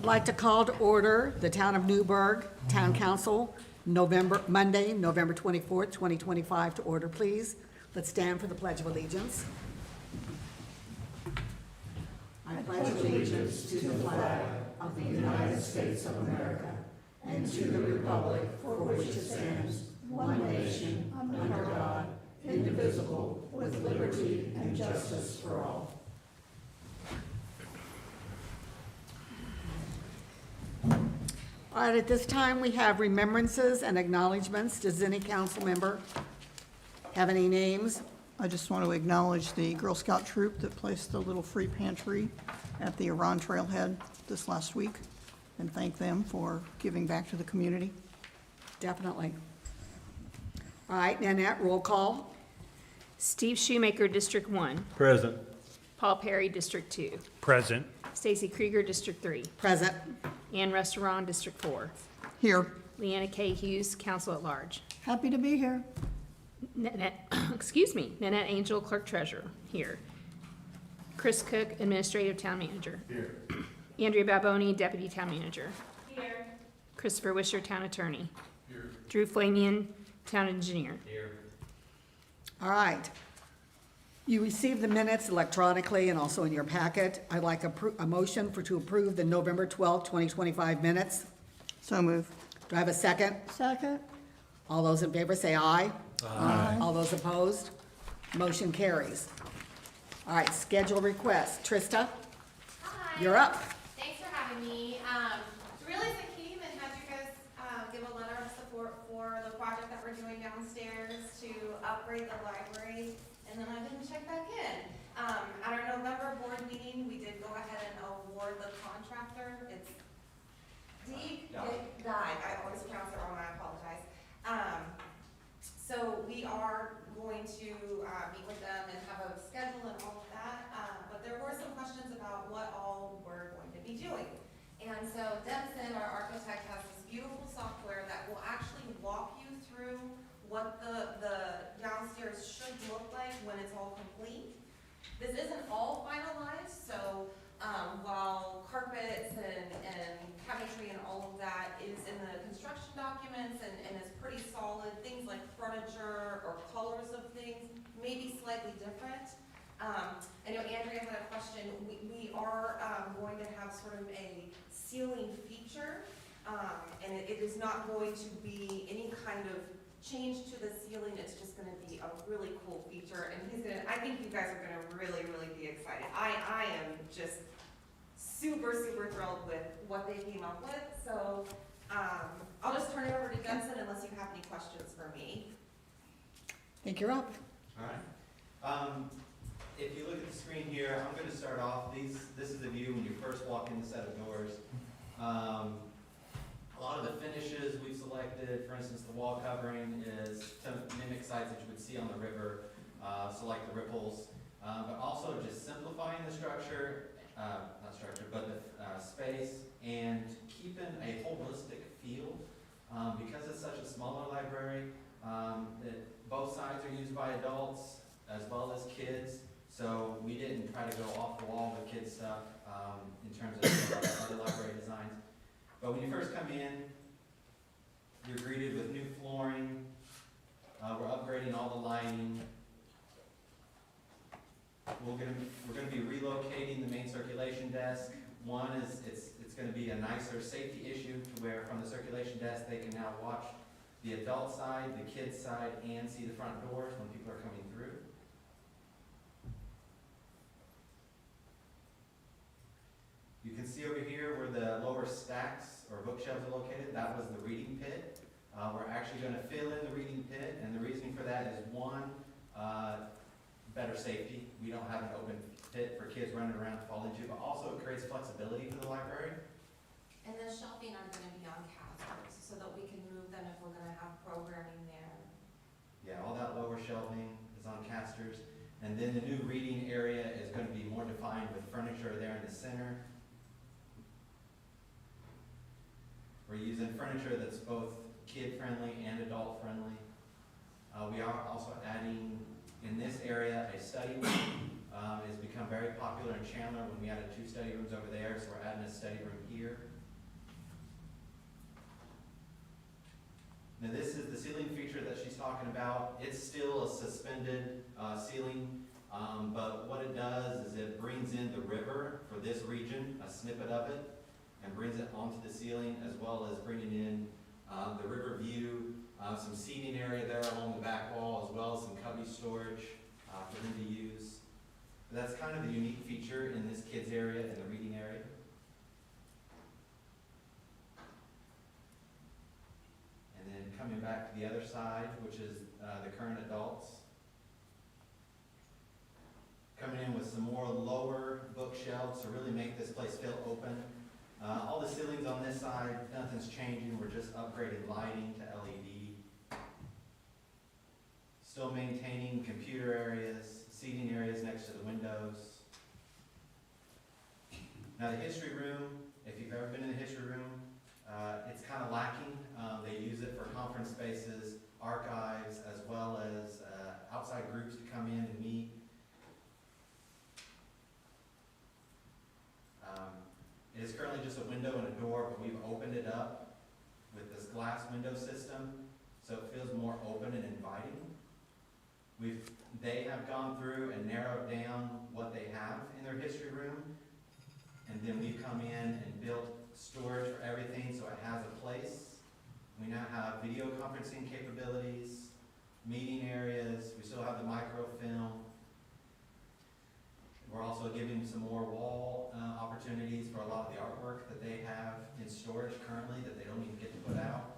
I'd like to call to order the Town of Newburgh Town Council, Monday, November 24th, 2025, to order, please. Let's stand for the Pledge of Allegiance. I pledge allegiance to the flag of the United States of America and to the republic for which it stands, one nation, under God, indivisible, with liberty and justice for all. All right, at this time, we have remembrances and acknowledgements. Does any council member have any names? I just want to acknowledge the Girl Scout troop that placed the little free pantry at the Iran Trailhead this last week, and thank them for giving back to the community. Definitely. All right, Nanette, roll call. Steve Shoemaker, District 1. Present. Paul Perry, District 2. Present. Stacy Krieger, District 3. Present. Ann Restaurant, District 4. Here, Leanna K. Hughes, Council at Large. happy to be here. Nanette, Nanette Angel, Clerk Treasurer, here. Chris Cook, Administrative Town Manager. Here. Andrea Baboni, Deputy Town Manager. Here. Christopher Wisher, Town Attorney. Here. Drew Flamian, Town Engineer. Here. All right. You received the minutes electronically and also in your packet. I'd like a motion to approve the November 12th, 2025 minutes. So move. Do I have a second? Second. All those in favor say aye. Aye. All those opposed? Motion carries. All right, schedule request. Trista, Hi. you're up. Thanks for having me. Realized I came and had you guys give a letter of support for the project that we're doing downstairs to upgrade the library, and then I didn't check back in. At our November board meeting, we did go ahead and award the contractor. It's Died. I always pronounce it wrong, I apologize. So we are going to meet with them and have a schedule and all of that, but there were some questions about what all we're going to be doing. And so Debson, our architect, has this beautiful software that will actually walk you through what the downstairs should look like when it's all complete. This isn't all finalized, so while carpets and cabinetry and all of that is in the construction documents and is pretty solid, things like furniture or colors of things may be slightly different. I know Andrea had a question. We are going to have sort of a ceiling feature, and it is not going to be any kind of change to the ceiling. It's just going to be a really cool feature, and I think you guys are going to really, really be excited. I am just super thrilled with what they came up with. So I'll just turn it over to Jensen unless you have any questions for me. I think you're up. All right. If you look at the screen here, I'm going to start off. This is the view when you first walk in the set of doors. A lot of the finishes we've selected, for instance, the wall covering is to mimic sites that you would see on the river, so like the ripples, but also just simplifying the structure, but the space, and keeping a holistic feel. Because it's such a smaller library, that both sides are used by adults as well as kids, so we didn't try to go off the wall with kids stuff in terms of other library designs. But when you first come in, you're greeted with new flooring. We're upgrading all the lighting. We're going to be relocating the main circulation desk. One is it's going to be a nicer safety issue to where from the circulation desk they can now watch the adult side, the kids side, and see the front doors when people are coming through. You can see over here where the lower stacks or bookshelves are located. That was the reading pit. We're actually going to fill in the reading pit, and the reasoning for that is one, better safety. We don't have an open pit for kids running around to fall into, but also it creates flexibility for the library. And the shelving are going to be on casters so that we can move them if we're going to have programming there. Yeah, all that lower shelving is on casters. And then the new reading area is going to be more defined with furniture there in the center. We're using furniture that's both kid-friendly and adult-friendly. We are also adding, in this area, a study room has become very popular in Chandler when we added 2 study rooms over there, so we're adding a study room here. Now this is the ceiling feature that she's talking about. It's still a suspended ceiling, but what it does is it brings in the river for this region, a snippet of it, and brings it onto the ceiling, as well as bringing in the river view, some seating area there along the back wall, as well as some cubby storage for them to use. But that's kind of the unique feature in this kids area and the reading area. And then coming back to the other side, which is the current adults. Coming in with some more lower bookshelves to really make this place feel open. All the ceilings on this side, nothing's changing. We're just upgrading lighting to LED. Still maintaining computer areas, seating areas next to the windows. Now the history room, if you've ever been in the history room, it's kind of lacking. They use it for conference spaces, archives, as well as outside groups to come in and meet. It is currently just a window and a door, but we've opened it up with this glass window system, so it feels more open and inviting. They have gone through and narrowed down what they have in their history room, and then we've come in and built storage for everything so it has a place. We now have video conferencing capabilities, meeting areas, we still have the microfilm. We're also giving some more wall opportunities for a lot of the artwork that they have in storage currently that they don't even get to put out.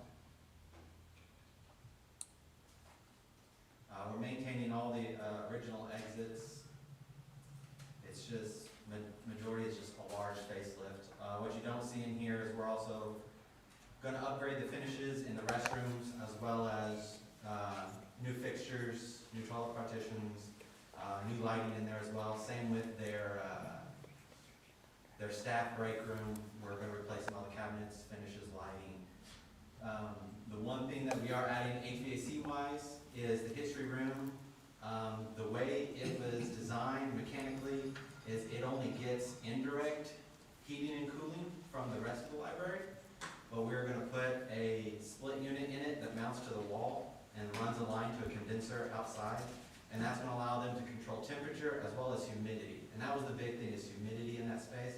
We're maintaining all the original exits. It's just, majority is just a large facelift. What you don't see in here is we're also going to upgrade the finishes in the restrooms, as well as new fixtures, new toilet partitions, new lighting in there as well. Same with their staff break room. We're going to replace all the cabinets, finishes, lighting. The one thing that we are adding HVAC-wise is the history room. The way it was designed mechanically is it only gets indirect heating and cooling from the rest of the library, but we're going to put a split unit in it that mounts to the wall and runs a line to a condenser outside, and that's going to allow them to control temperature as well as humidity. And that was the big thing, is humidity in that space,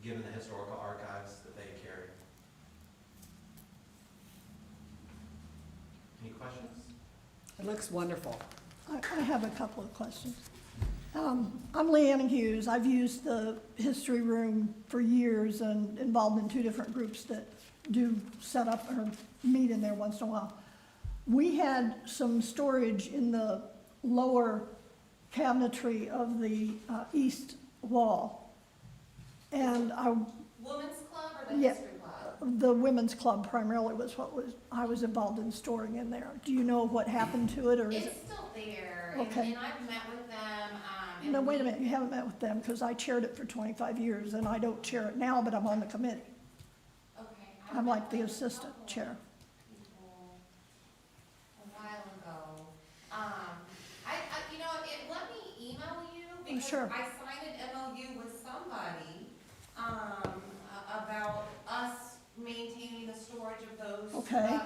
given the historical archives that they carry. Any questions? It looks wonderful. I have a couple of questions. I'm Leanna Hughes. I've used the history room for years and involved in 2 different groups that do set up or meet in there once in a while. We had some storage in the lower cabinetry of the east wall. And Women's club or the Yeah. history club? the women's club primarily was what I was involved in storing in there. Do you know what happened to it, or is it? It's still there, Okay. and I've met with them, and No, wait a minute, you haven't met with them, because I chaired it for 25 years, and I don't chair it now, but I'm on the committee. Okay. I'm like the assistant chair. People a while ago. You know, it let me email you because sure. I signed an MOU with somebody, about us maintaining the storage of those. Okay.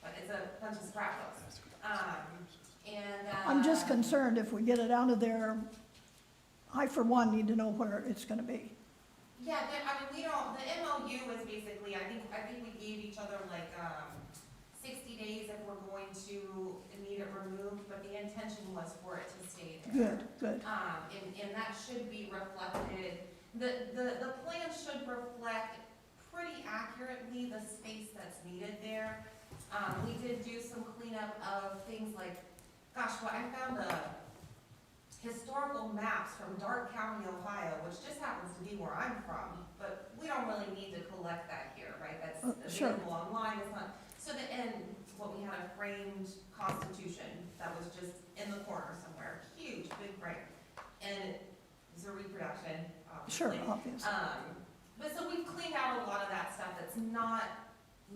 But it's a bunch of scrapbooks. I'm just concerned if we get it out of there, I for one need to know where it's gonna be. Yeah, we don't, the MOU is basically, I think we gave each other like, 60 days if we're going to need it removed, but the intention was for it to stay there. Good. And that should be reflected, the plan should reflect pretty accurately the space that's needed there. We did do some cleanup of things like, I found historical maps from Darke County, Ohio, which just happens to be where I'm from, but we don't really need to collect that here, right? That's Sure. available online, it's not, and we had a framed constitution that was just in the corner somewhere, huge, big frame, and it was a reproduction, Sure, obviously. obvious. But so we've cleaned out a lot of that stuff that's not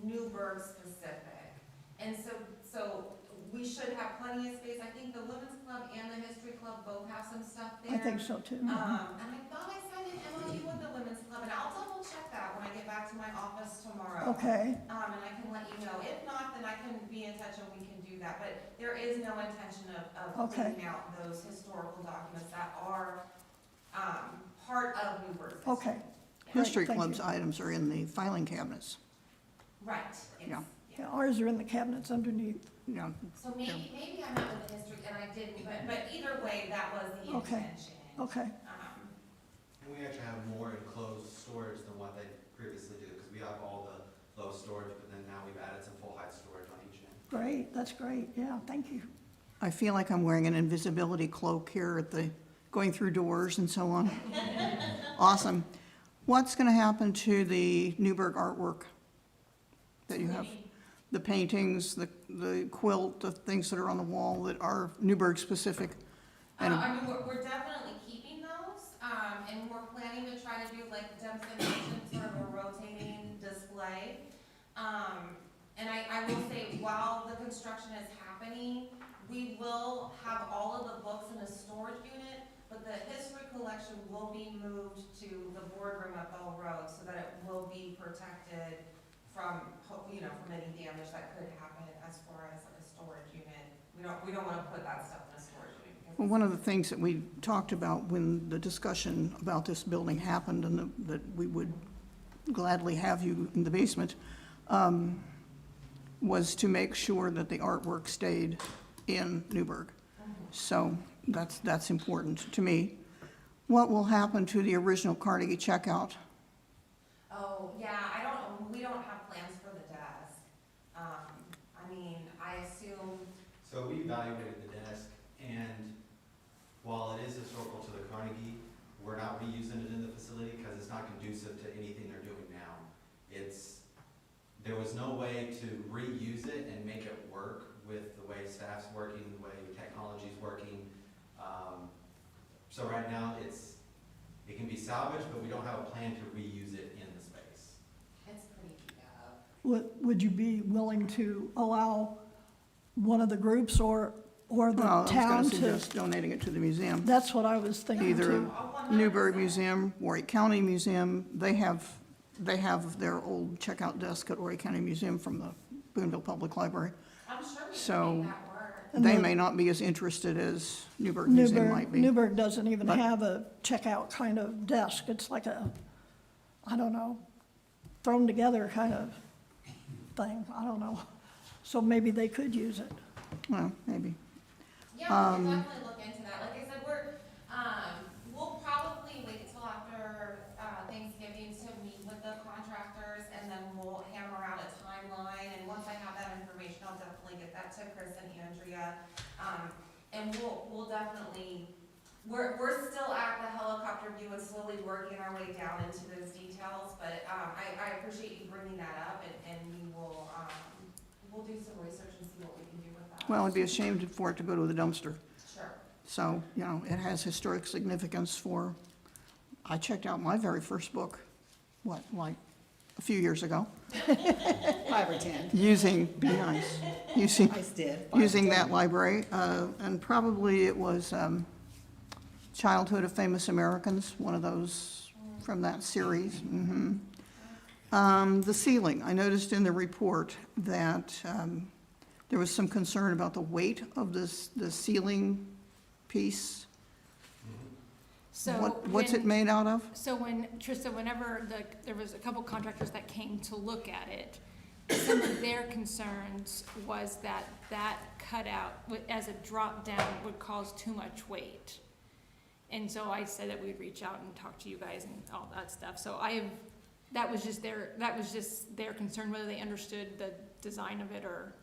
Newburgh specific. And so we should have plenty of space. I think the Women's Club and the History Club both have some stuff there. I think so too. And I thought I signed an MOU with the Women's Club, and I'll double check that when I get back to my office tomorrow. Okay, And I can let you know. If not, then I can be in touch and we can do that. But there is no intention of Okay. cleaning out those historical documents that are, part of Newburgh's history. okay. Yeah. Great, History thank Club's you. items are in the filing cabinets. Right, yes, Yeah. Yeah, ours are in the cabinets underneath. Yeah, So maybe I met with the history and I didn't, but either way, that was the Okay. intention. Okay, And we actually have more enclosed storage than what they previously did, because we have all the low storage, but then now we've added some full height storage on each end. great, that's great, yeah, thank you. I feel like I'm wearing an invisibility cloak here at the, going through doors and so on. Awesome. What's gonna happen to the Newburgh artwork that you have? The paintings, the quilt, the things that are on the wall that are Newburgh specific? And I mean, we're definitely keeping those, and we're planning to try to do, like Dempsey mentioned, sort of a rotating display. And I will say, while the construction is happening, we will have all of the books in a storage unit, but the history collection will be moved to the boardroom at Bell Road so that it will be protected from, from any damage that could happen as far as a storage unit. We don't wanna put that stuff in a storage unit. because well, one of the things that we talked about when the discussion about this building happened and that we would gladly have you in the basement, was to make sure that the artwork stayed in Newburgh. So that's important to me. What will happen to the original Carnegie checkout? Oh, yeah, we don't have plans for the desk. I mean, I assume, So we evaluated the desk, and while it is historical to the Carnegie, we're not reusing it in the facility because it's not conducive to anything they're doing now. There was no way to reuse it and make it work with the way staff's working, the way technology's working. So right now, it can be salvaged, but we don't have a plan to reuse it in the space. it's pretty beat up. Would you be willing to allow one of the groups or the Well, I was town gonna to? suggest donating it to the museum. That's what I was thinking Either too. Newburgh Museum, Horry County Museum, they have their old checkout desk at Horry County Museum from the Boonville Public Library. I'm sure we So- can make that work. And They the- may not be as interested as Newburgh Museum might be. Newburgh doesn't even But- have a checkout kind of desk. It's like a, I don't know, thrown together kind of thing. I don't know. So maybe they could use it. Well, maybe. Yeah, we can definitely look into that. Like I said, we'll probably wait till after, Thanksgiving to meet with the contractors, and then we'll hammer out a timeline, and once I have that information, I'll definitely get that to Chris and Andrea. And we'll definitely, we're still at the helicopter view and slowly working our way down into those details, but, I appreciate you bringing that up, and we will, we'll do some research and see what we can do with that. Well, it'd be a shame for it to go to the dumpster. Sure. So, it has historic significance for, I checked out my very first book, like a few years ago, 5 or 10. using, be nice, using, I did. 5 or using 10. that library, and probably it was Childhood of Famous Americans, one of those from that series. The ceiling, I noticed in the report that there was some concern about the weight of the ceiling piece. So What's it made out of? So Trista, whenever there was a couple contractors that came to look at it, some of their concerns was that cutout as a drop down would cause too much weight. And so I said that we'd reach out and talk to you guys and all that stuff. So that was just their concern, whether they understood the design of it or,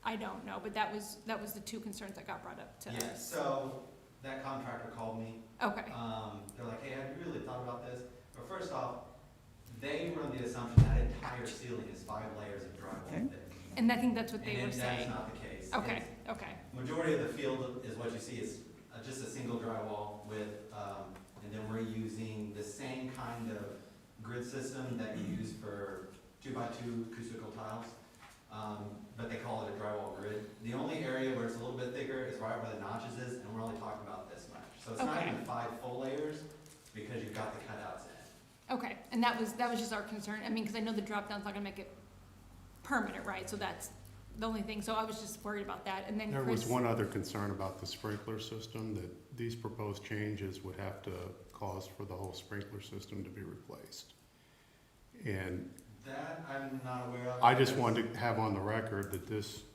I don't know, but that was the two concerns that got brought up to Yeah, us. so that contractor called me. Okay, They're like, hey, have you really thought about this? But first off, they run the assumption that entire ceiling is 5 layers of Okay. drywall thick. and I think that's what they And were that's saying. not the case. Okay, It's- okay, Majority of the field is what you see is just a single drywall with, and then we're using the same kind of grid system that you use for 2x2 acoustical tiles. but they call it a drywall grid. The only area where it's a little bit thicker is right where the notches is, and we're only talking about this much. So it's not Okay. even 5 full layers, because you've got the cutouts in it. Okay, and that was just our concern, I mean, cause I know the drop down's not gonna make it permanent, right, so that's the only thing, so I was just worried about that, and then There was Chris, one other concern about the sprinkler system, that these proposed changes would have to cause for the whole sprinkler system to be replaced. And That I'm not aware of. I just wanted to have on the record that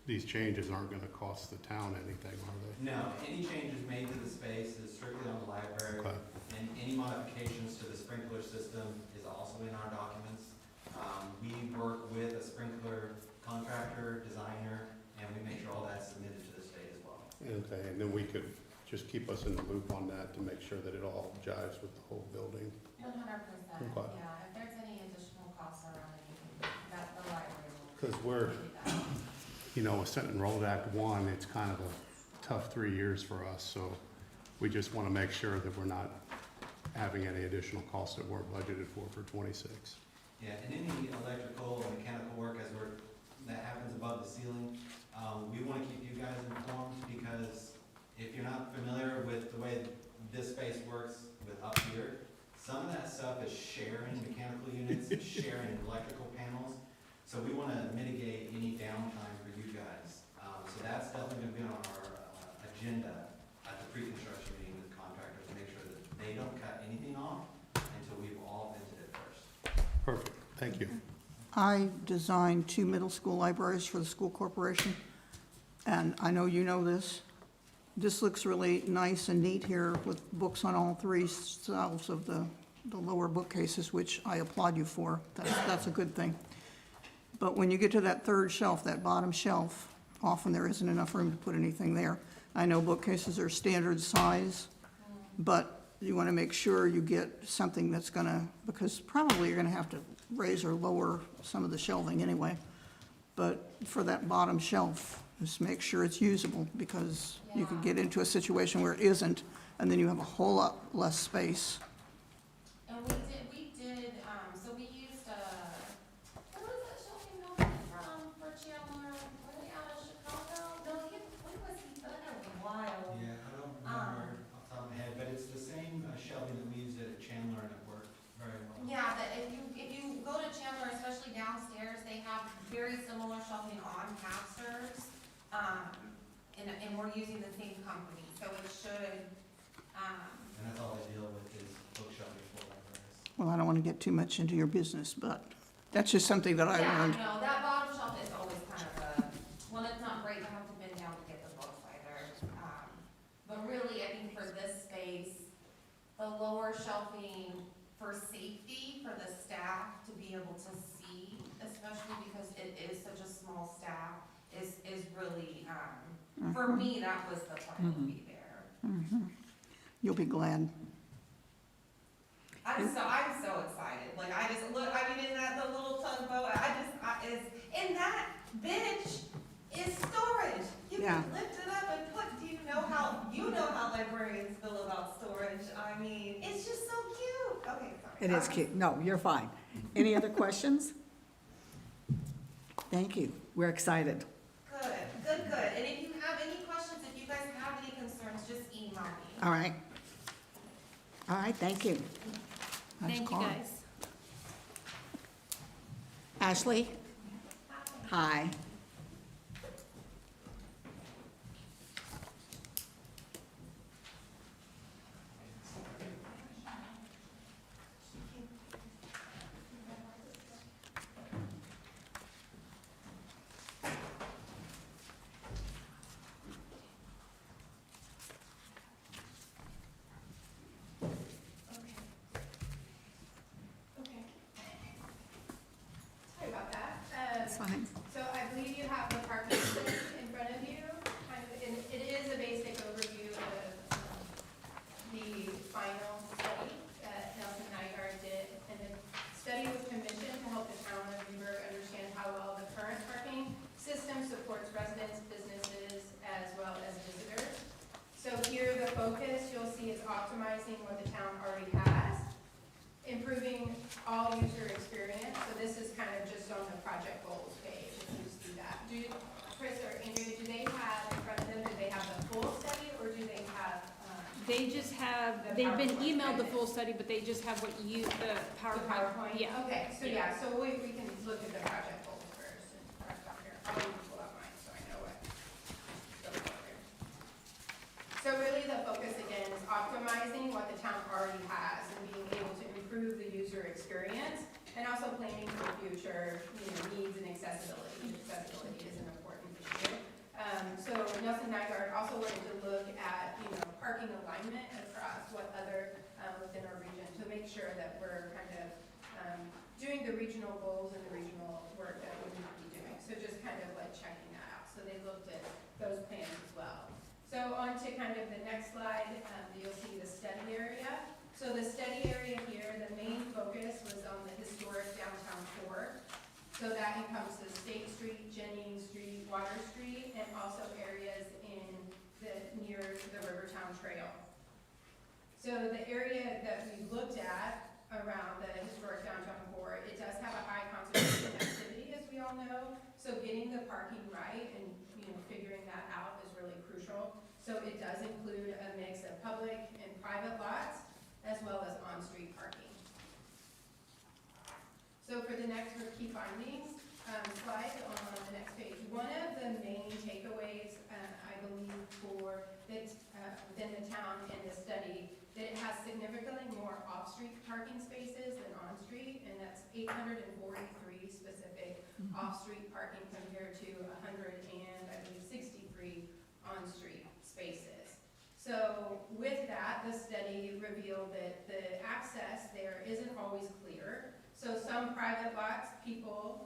these changes aren't gonna cost the town anything, are they? No, any changes made to the space is strictly on the library, Okay. and any modifications to the sprinkler system is also in our documents. We work with a sprinkler contractor, designer, and we make sure all that's submitted to the state as well. Okay, and then we could just keep us in the loop on that to make sure that it all jives with the whole building. 100%, Okay. yeah, if there's any additional costs around anything, that the library will. Because we're, do that. you know, with Senate Enrolled Act 1, it's kind of a tough 3 years for us, so we just want to make sure that we're not having any additional costs that weren't budgeted for 26. Yeah, and any electrical and mechanical work that happens above the ceiling, we want to keep you guys informed, because if you're not familiar with the way this space works with up here, some of that stuff is sharing mechanical units, sharing electrical panels, so we want to mitigate any downtime for you guys. So that's definitely going to be on our agenda at the pre-construction meeting with contractors, to make sure that they don't cut anything off until we've all vented it first. Perfect, thank you. I designed 2 middle school libraries for the school corporation, and I know you know this. This looks really nice and neat here with books on all 3 shelves of the lower bookcases, which I applaud you for. That's a good thing. But when you get to that 3rd shelf, that bottom shelf, often there isn't enough room to put anything there. I know bookcases are standard size, but you want to make sure you get something that's gonna, because probably you're gonna have to raise or lower some of the shelving anyway. But for that bottom shelf, just make sure it's usable, because you could get into a situation where it isn't, and then you have a whole lot less space. And we did, so we used, where was that shelving company from, for Chandler? Were they out of Chicago? No, when was he, been there a while. Yeah, I don't remember off the top of my head, but it's the same shelving that we used at Chandler, and it worked very well. Yeah, that if you go to Chandler, especially downstairs, they have very similar shelving on casters. And we're using the same company, so it should, And that's all I deal with is book shelving for libraries. Well, I don't want to get too much into your business, but that's just something that I learned. yeah, no, that bottom shelf is always kind of well, it's not great to have to bend down to get the books either. But really, I think for this space, the lower shelving for safety, for the staff to be able to see, especially because it is such a small staff, is really, for me, that was the plan to be there. You'll be glad. I'm so excited. Like, I just look, I mean, in the little tugboat, and that bench is storage. You Yeah. can lift it up and put, you know how librarians feel about storage. I mean, it's just so cute. Okay, sorry. It is cute. No, you're fine. Any other questions? Thank you. We're excited. Good. And if you have any questions, if you guys have any concerns, just email me. All right. All right, thank you. Nice thank you car. guys. Ashley? Hi. Okay. Sorry about that. That's fine. So I believe you have the parking plan in front of you, kind of, and it is a basic overview of the final study that Nelson Nygaard did. And the study was commissioned to help the town of Newburgh understand how well the current parking system supports residents, businesses, as well as visitors. So here, the focus you'll see is optimizing what the town already has, improving all user experience. So this is kind of just on the project goals page, if you see that. they just have, they've been emailed the full study, but they just have what you, the The PowerPoint. PowerPoint? Yeah. Okay, so yeah, so we can look at the project goals first and press up here. I'll even pull out mine so I know what goes on here. So really the focus again is optimizing what the town already has and being able to improve the user experience and also planning for future, needs and accessibility. Accessibility is an important issue. So Nelson Nygaard also wanted to look at, parking alignment across what other, within our region to make sure that we're kind of, doing the regional goals and the regional work that we need to be doing. So just kind of like checking that out. So they looked at those plans as well. So on to kind of the next slide, you'll see the study area. So the study area here, the main focus was on the historic downtown core. So that encompasses State Street, Jennings Street, Water Street, and also areas near the Rivertown Trail. So the area that we looked at around the historic downtown core, it does have a high concentration of activity, as we all know. So getting the parking right and figuring that out is really crucial. So it does include a mix of public and private lots, as well as on-street parking. So for the next key findings, slide on the next page. One of the main takeaways, I believe, for that within the town and the study, that it has significantly more off-street parking spaces than on-street, and that's 843 specific off-street parking compared to 100 and I believe 63 on-street spaces. So with that, the study revealed that the access there isn't always clear. So some private lots,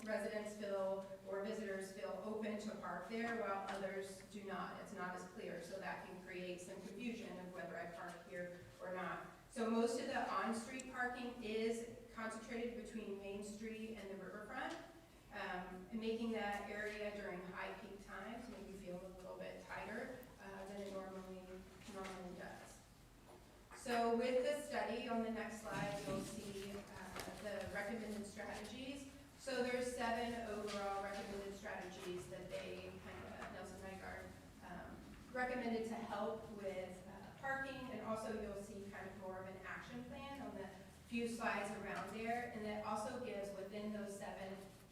residents feel, or visitors feel open to park there, while others do not. It's not as clear, so that can create some confusion of whether I park here or not. So most of the on-street parking is concentrated between Main Street and the riverfront, and making that area during high peak times maybe feel a little bit tighter than it normally does. So with the study, on the next slide, you'll see the recommended strategies. So there's 7 overall recommended strategies that they, Nelson Nygaard, recommended to help with parking, and also you'll see kind of more of an action plan on the few slides around there, and that also gives within those 7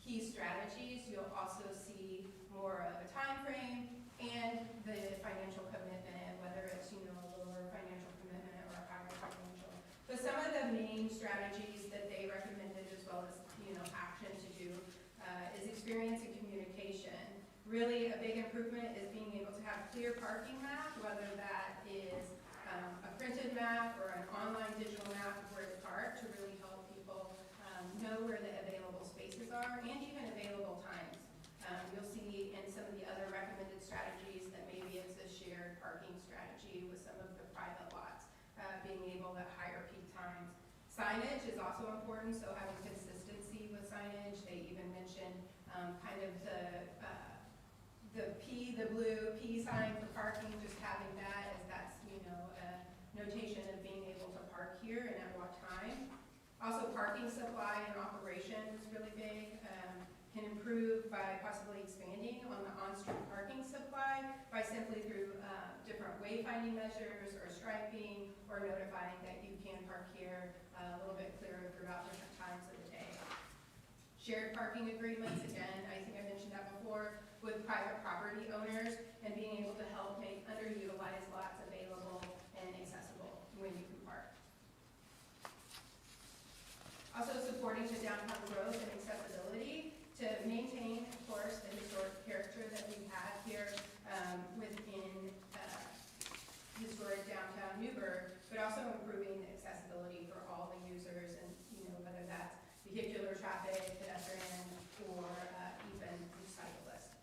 key strategies, you'll also see more of a time frame and the financial commitment, whether it's, a lower financial commitment or a higher financial. But some of the main strategies that they recommended, as well as, action to do, is experience and communication. Really, a big improvement is being able to have clear parking map, whether that is a printed map or an online digital map of where to park, to really help people know where the available spaces are and even available times. You'll see in some of the other recommended strategies that maybe it's a shared parking strategy with some of the private lots, being able at higher peak times. Signage is also important, so having consistency with signage. They even mentioned kind of the blue P sign for parking, just having that as that's, a notation of being able to park here and at what time. Also, parking supply and operation is really big. Can improve by possibly expanding on the on-street parking supply by simply through different wayfinding measures or striping, or notifying that you can park here a little bit clearer throughout different times of the day. Shared parking agreements, again, I think I mentioned that before, with private property owners, and being able to help make underutilized lots available and accessible when you can park. Also supporting the downtown growth and accessibility to maintain, of course, the historic character that we have here within historic downtown Newburgh, but also improving the accessibility for all the users, and whether that's vehicular traffic, pedestrian, or even cyclists.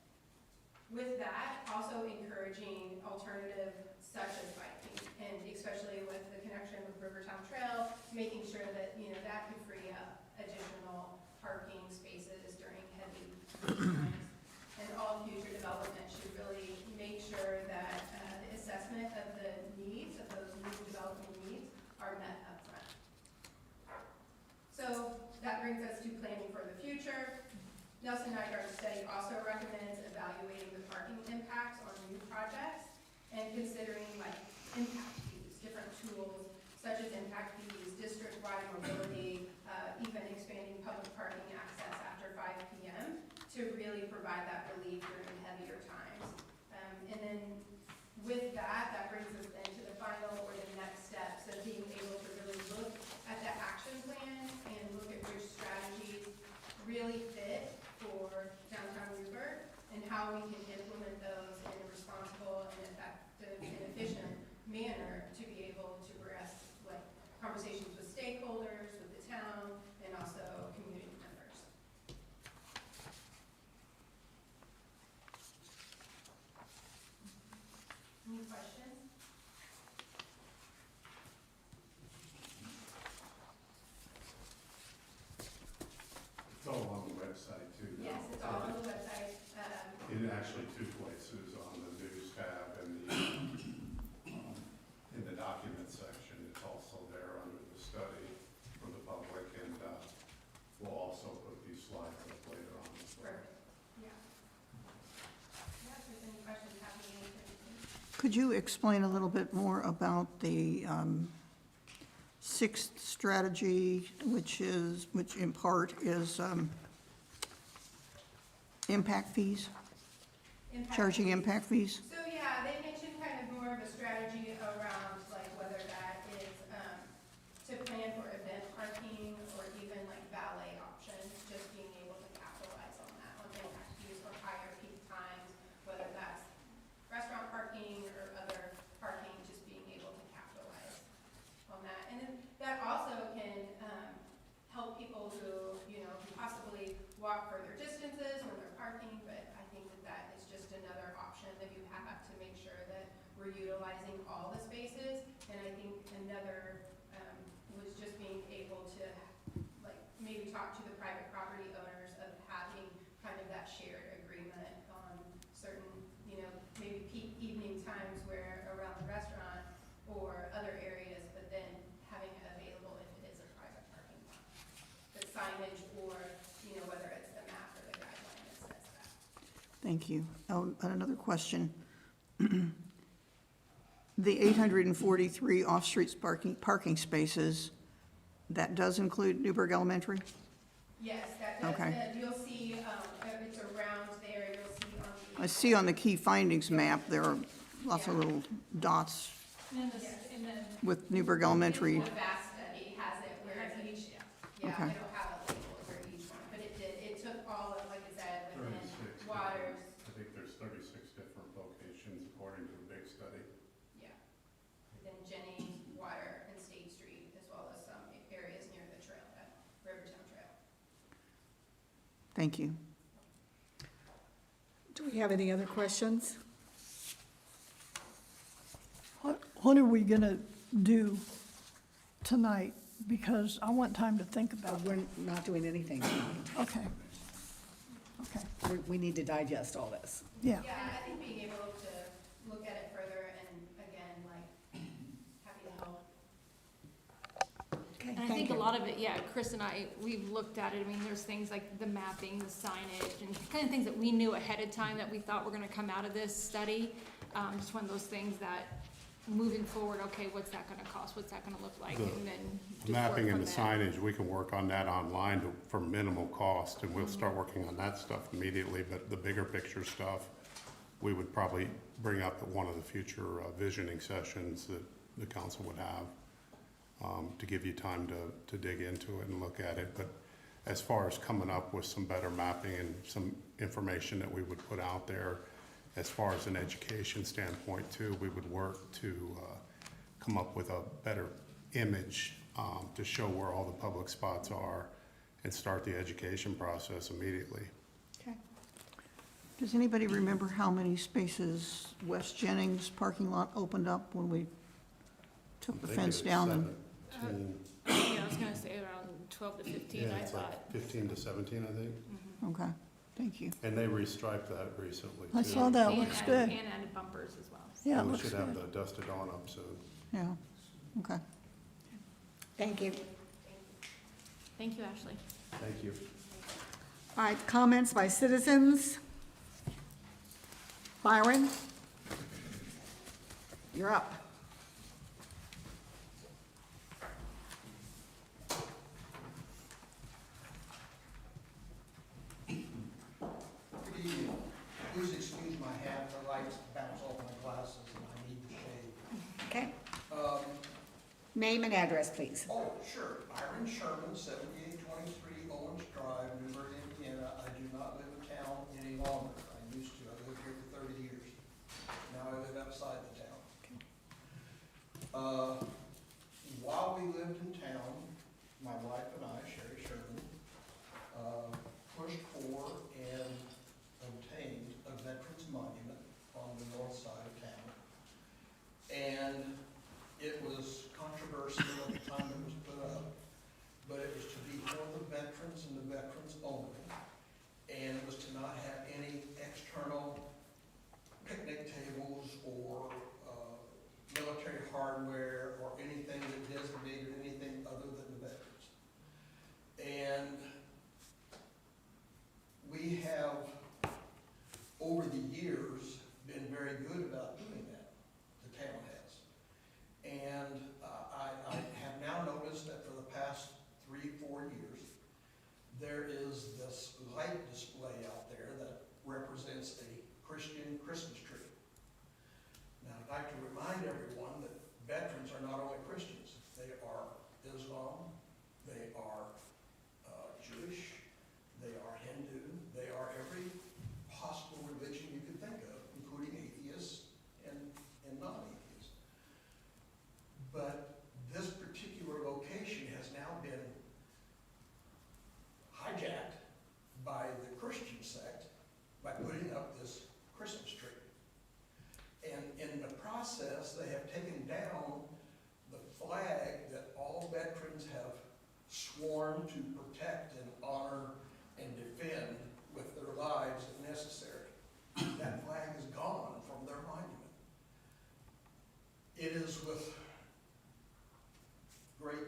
With that, also encouraging alternative such as biking, and especially with the connection with Rivertown Trail, making sure that that could free up additional parking spaces during heavy times. And all future development should really make sure that the assessment of the needs of those new development needs are met up front. So that brings us to planning for the future. Nelson Nygaard's study also recommends evaluating the parking impacts on new projects and considering impact fees, different tools such as impact fees, district-wide mobility, even expanding public parking access after 5 p.m. to really provide that relief during heavier times. And then with that, that brings us then to the final or the next steps of being able to really look at the action plan and look at which strategies really fit for downtown Newburgh and how we can implement those in a responsible and effective and efficient manner to be able to progress like conversations with stakeholders, with the town, and also community members. Any questions? It's all on the website too. now. Yes, it's all on the website. In actually two places, on the news tab and in the document section. It's also there under the study for the public, and we'll also put these slides up later on as well. Perfect. Yeah. Yeah, if there's any questions, happy to answer. Could you explain a little bit more about the sixth strategy, which in part is impact fees, charging impact fees? So yeah, they mentioned kind of more of a strategy around like whether that is to plan for event parking or even like valet options, just being able to capitalize on that, on impact fees for higher peak times, whether that's restaurant parking or other parking, just being able to capitalize on that. And then that also can help people who, you know, can possibly walk further distances when they're parking, but I think that that is just another option that you have to make sure that we're utilizing all the spaces. And I think another was just being able to like maybe talk to the private property owners of having kind of that shared agreement on certain, you know, maybe peak evening times where around the restaurant or other areas, but then having it available if it is a private parking lot. The signage or, you know, whether it's the map or the guideline that says that. Thank you. Oh, and another question. The 843 off-street parking spaces, that does include Newburgh Elementary? Yes, that does, Okay. you'll see, it's around there, you'll see on the. I see on the key findings map, there are lots of little dots And then, Yes. and then, with Newburgh Elementary. The VAST study has it where each, yeah, Okay. I don't have a label where each one, but it took all of, like I said, within 36 Waters, I think there's 36 different locations according to the big study. yeah. Within Jennings, Water, and State Street, as well as some areas near the trail, Rivertown Trail. Thank you. Do we have any other questions? What are we gonna do tonight? Because I want time to think about We're it. not doing anything tonight. Okay. Okay, We need to digest all this. yeah. Yeah, I think being able to look at it further and again, like, happy to help. Okay, and I thank think a you. lot of it, yeah, Chris and I, we've looked at it, I mean, there's things like the mapping, the signage, and kind of things that we knew ahead of time that we thought were gonna come out of this study. Just one of those things that, moving forward, okay, what's that gonna cost, what's that gonna look like, The and then just Mapping work and the from there. signage, we can work on that online for minimal cost, and we'll start working on that stuff immediately, but the bigger picture stuff, we would probably bring up at one of the future visioning sessions that the council would have, to give you time to dig into it and look at it. But as far as coming up with some better mapping and some information that we would put out there, as far as an education standpoint too, we would work to come up with a better image to show where all the public spots are and start the education process immediately. Okay. Does anybody remember how many spaces West Jennings parking lot opened up when we took the fence down? And 17, Yeah, I was gonna say around 12 to 15, yeah, I it's thought. like 15 to 17, I think. Okay, thank you. And they restriped that recently too. I saw that, And looks added- good. And added bumpers as well. Yeah, it And we looks should have good. the dusted dawn up soon. Yeah, okay. Thank you. Thank you, Ashley. Thank you. All right, comments by citizens? Byron? You're up. Name and address, please. Oh, sure. Byron Sherman, 7823 Owens Drive, Newburgh, Indiana. I do not live in town any longer. I used to. I lived here for 30 years. Now I live outside the town. While we lived in town, my wife and I, Sherry Sherman, pushed for and obtained a veterans monument on the north side of town. And it was controversial at the time it was put up, but it was to be for the veterans and the veterans only. And it was to not have any external picnic tables or military hardware or anything that designated anything other than the veterans. And we have, over the years, been very good about doing that. The town has. And I have now noticed that for the past 3-4 years, there is this light display out there that represents a Christian Christmas tree. Now, I'd like to remind everyone that veterans are not only Christians. They are Islam, they are Jewish, they are Hindu, they are every possible religion you could think of, including atheists and non-atheists. But this particular location has now been hijacked by the Christian sect by putting up this Christmas tree. And in the process, they have taken down the flag that all veterans have sworn to protect and honor and defend with their lives if necessary. That flag is gone from their monument. It is with great,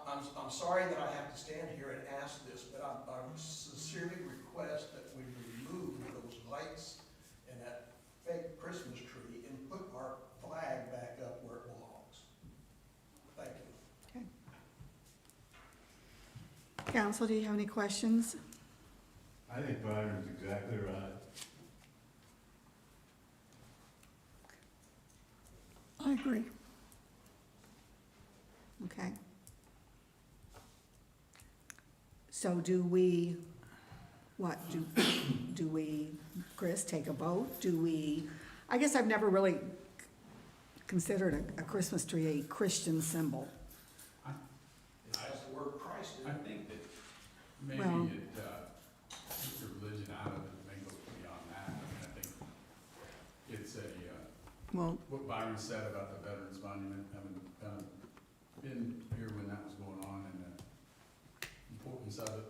I'm sorry that I have to stand here and ask this, but I sincerely request that we remove those lights and that fake Christmas tree and put our flag back up where it belongs. Thank you. Okay. Council, do you have any questions? I think Byron's exactly right. I agree. Okay. So do we, do we, Chris, take a vote? Do we, I guess I've never really considered a Christmas tree a Christian symbol. It has the word Christ in I it. think that maybe Well- it took the religion out of it, and may go beyond that. I mean, I think it's Well, what Byron said about the Veterans Monument, having been here when that was going on, and the importance of it,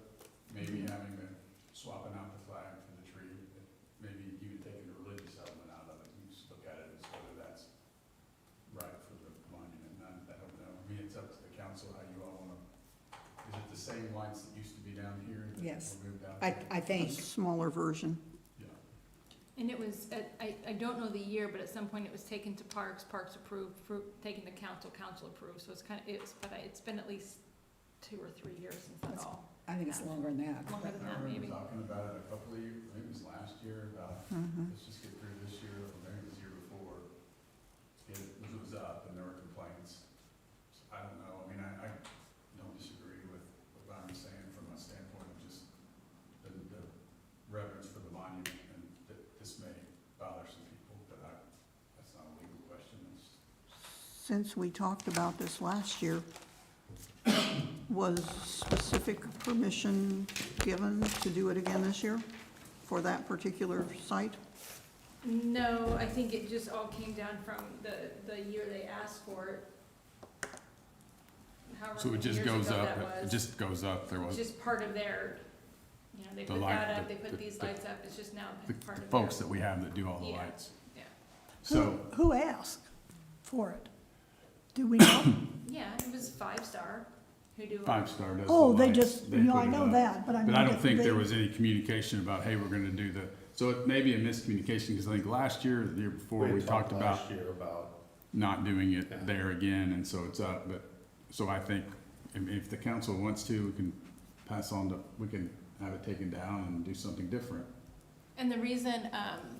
maybe having the, swapping out the flag for the tree, maybe even taking the religious element out of it. You just look at it as whether that's right for the monument. I don't know. I mean, it's up to the council how you all want to. Is it the same lights that used to be down here? that Yes. were moved out I there? a think, smaller version. Yeah. And it was, I don't know the year, but at some point it was taken to Parks approved, taken to council approved, so it's kind of, but it's been at least 2 or 3 years since that's all. I think it's longer than that. Longer than I that, remember maybe. talking about it a couple of years, I think it was last year, about, let's just get through this year, or maybe it was the year before. It was up and there were complaints. So I don't know, I mean, I don't disagree with what Byron's saying from a standpoint of just the reverence for the monument, and that this may bother some people, but that's not a legal question. Since we talked about this last year, was specific permission given to do it again this year for that particular site? No, I think it just all came down from the year they asked for it. However So it many just years goes ago up, that it was. just goes up, there It's was, just part of their, they The put light- that up, the- they put these the- lights up, it's just now the part of their. folks that we have that do all the Yeah. lights. Yeah. So, Who asked for it? Do we know? Yeah, it was 5-Star who do. Five Star does the Oh, they lights. just, They you know, put I it know up. that, but I mean. But I don't if think there they- was any communication about, hey, we're gonna do the, so it may be a miscommunication, because I think last year, the year before, we had talked about last year about, not doing it Yeah. there again, and so it's up, but, so I think if the council wants to, we can pass on we can have it taken down and do something different. And the reason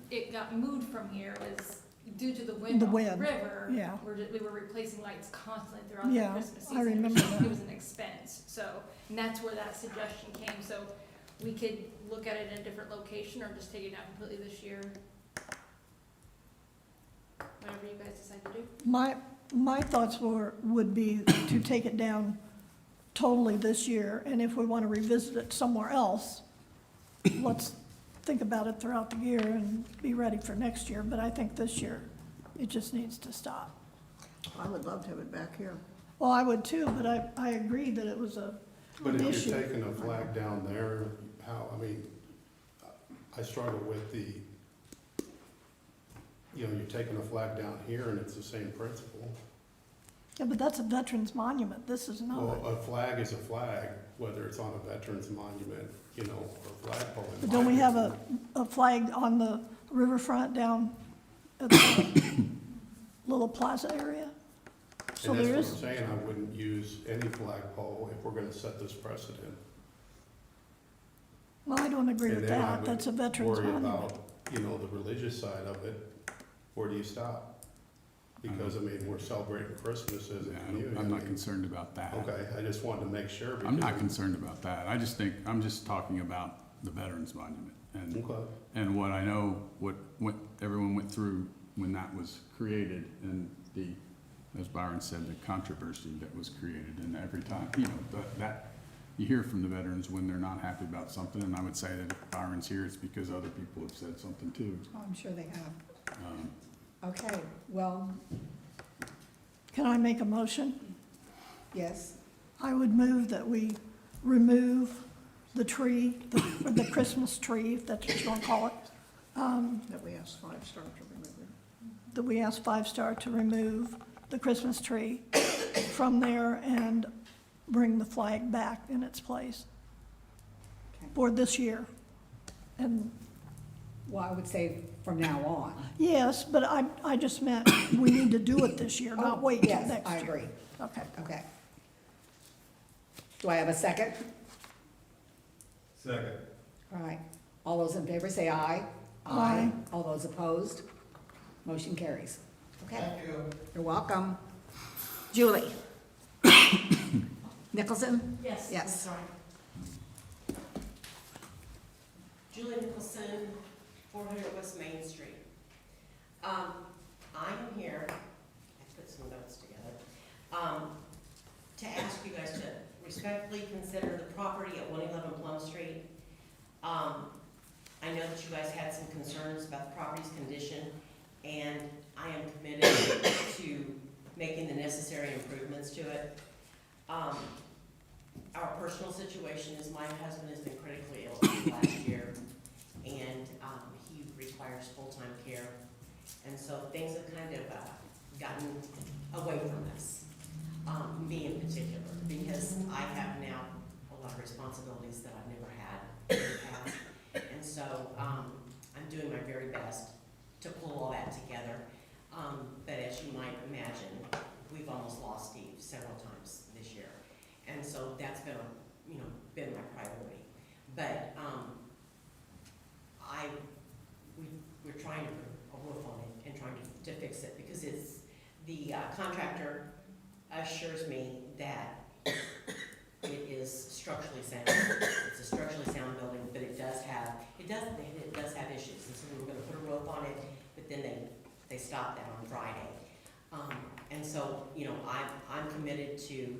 it got moved from here was due to the wind The on the wind, river, yeah. we were replacing lights constantly throughout the Yeah, Christmas I season. remember that. It was an expense, so, and that's where that suggestion came, so we could look at it in a different location or just take it down completely this year. Whatever you guys decide to do. My thoughts would be to take it down totally this year, and if we want to revisit it somewhere else, let's think about it throughout the year and be ready for next year, but I think this year, it just needs to stop. I would love to have it back here. Well, I would too, but I agree that it was But an if issue. you're taking a flag down there, how, I mean, I struggle with the, you know, you're taking a flag down here and it's the same principle. Yeah, but that's a veterans monument, this is not. Well, a flag is a flag, whether it's on a veterans monument, you know, or flagpole. in But my don't we have opinion. a flag on the riverfront down at the little plaza area? So And there that's what is, I'm saying, I wouldn't use any flagpole if we're gonna set this precedent. well, I don't agree And with then I that, would that's a veterans worry monument. about, you know, the religious side of it. Where do you stop? Because, I mean, we're celebrating Christmas as a Yeah, community. I'm not concerned about that. Okay, I just wanted to make sure. I'm not because- concerned about that. I just think, I'm just talking about the Veterans Monument. Okay. And what I know, what everyone went through when that was created, and the, as Byron said, the controversy that was created, and every time, you know, that, you hear from the veterans when they're not happy about something, and I would say that if Byron's here, it's because other people have said something too. Oh, I'm sure they have. Um, Okay, well, Can I make a motion? yes, I would move that we remove the tree, or the Christmas tree, if that's what you want to call it, That we asked 5 Star to remember. that we asked 5 Star to remove the Christmas tree from there and bring the flag back in its place Okay. for this year. And, well, I would say from now on. yes, but I just meant we need to do it this year, not Oh, wait till yes, next year. I agree. Okay. Okay. Do I have a second? Second. All right. All those in favor say aye. Aye. All those opposed? Motion carries. Okay, Thank you. you're welcome. Julie? Nicholson? Yes. Yes. Sorry. Julie Nicholson, 400 West Main Street. I am here, I put some notes together, to ask you guys to respectfully consider the property at 111 Plum Street. I know that you guys had some concerns about the property's condition, and I am committed to making the necessary improvements to it. Our personal situation is my husband has been critically ill last year, and he requires full-time care. And so things have kind of gotten away from us, me in particular, because I have now a lot of responsibilities that I've never had in the past. And so I'm doing my very best to pull all that together. But as you might imagine, we've almost lost Steve several times this year. And so that's been, been my priority. But we're trying to put a roof on it and trying to fix it, because it's, the contractor assures me that it is structurally sound. It's a structurally sound building, but it does have issues. And so we were gonna put a roof on it, but then they stopped that on Friday. And so, I'm committed to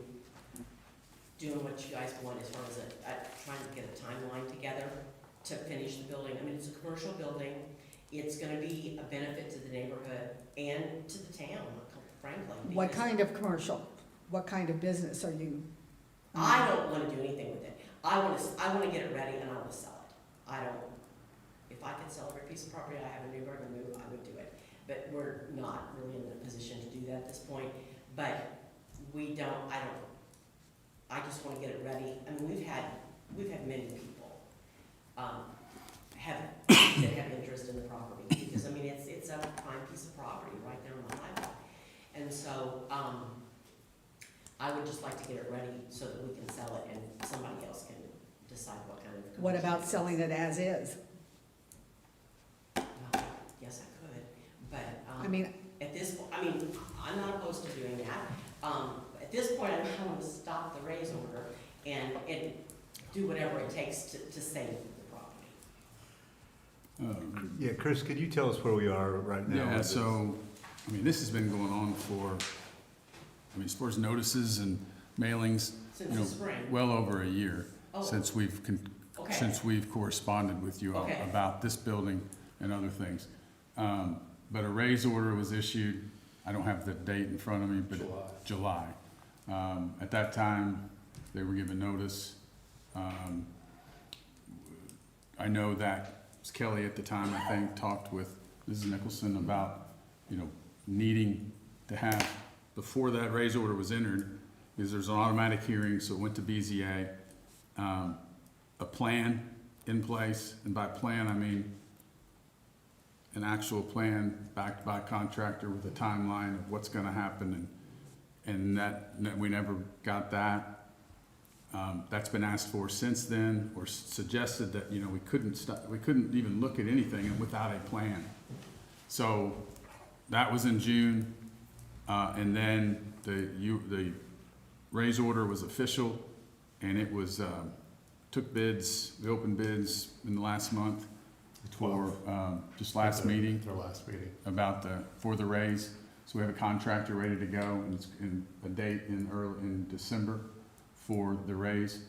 doing what you guys want as far as trying to get a timeline together to finish the building. I mean, it's a commercial building. It's gonna be a benefit to the neighborhood and to the town, frankly. What because kind of commercial? What kind of business are you? I don't wanna do anything with it. I wanna get it ready and I wanna sell it. If I could sell every piece of property I have in Newburgh and move, I would do it. But we're not really in a position to do that at this point. But I just wanna get it ready. I mean, we've had many people, that have interest in the property, because, I mean, it's a prime piece of property right there on the highway. And so, I would just like to get it ready so that we can sell it and somebody else can decide what kind of. What about selling it as is? Well, yes, I could, but, I mean, At this, I mean, I'm not opposed to doing that. At this point, I want to stop the raise order and do whatever it takes to save the property. Yeah, Chris, could you tell us where we are right now? Yeah, with this? so, I mean, this has been going on for, I mean, as far as notices and mailings, you Since know, the spring. well over a year Oh. since we've, Okay. since we've corresponded with you all Okay. about this building and other things. But a raise order was issued, I don't have the date in front of me, but July. At that time, they were given notice. I know that Kelly at the time, I think, talked with Mrs. Nicholson about, you know, needing to have, before that raise order was entered, because there's an automatic hearing, so it went to BZA, a plan in place, and by plan, I mean an actual plan backed by a contractor with a timeline of what's gonna happen, and that we never got that. That's been asked for since then, or suggested that, you know, we couldn't even look at anything without a plan. So, that was in June, and then the raise order was official, and it was, took bids, we opened bids in the last month for, just last meeting. Our last meeting. About for the raise. So we have a contractor ready to go, and it's in a date in December for the raise.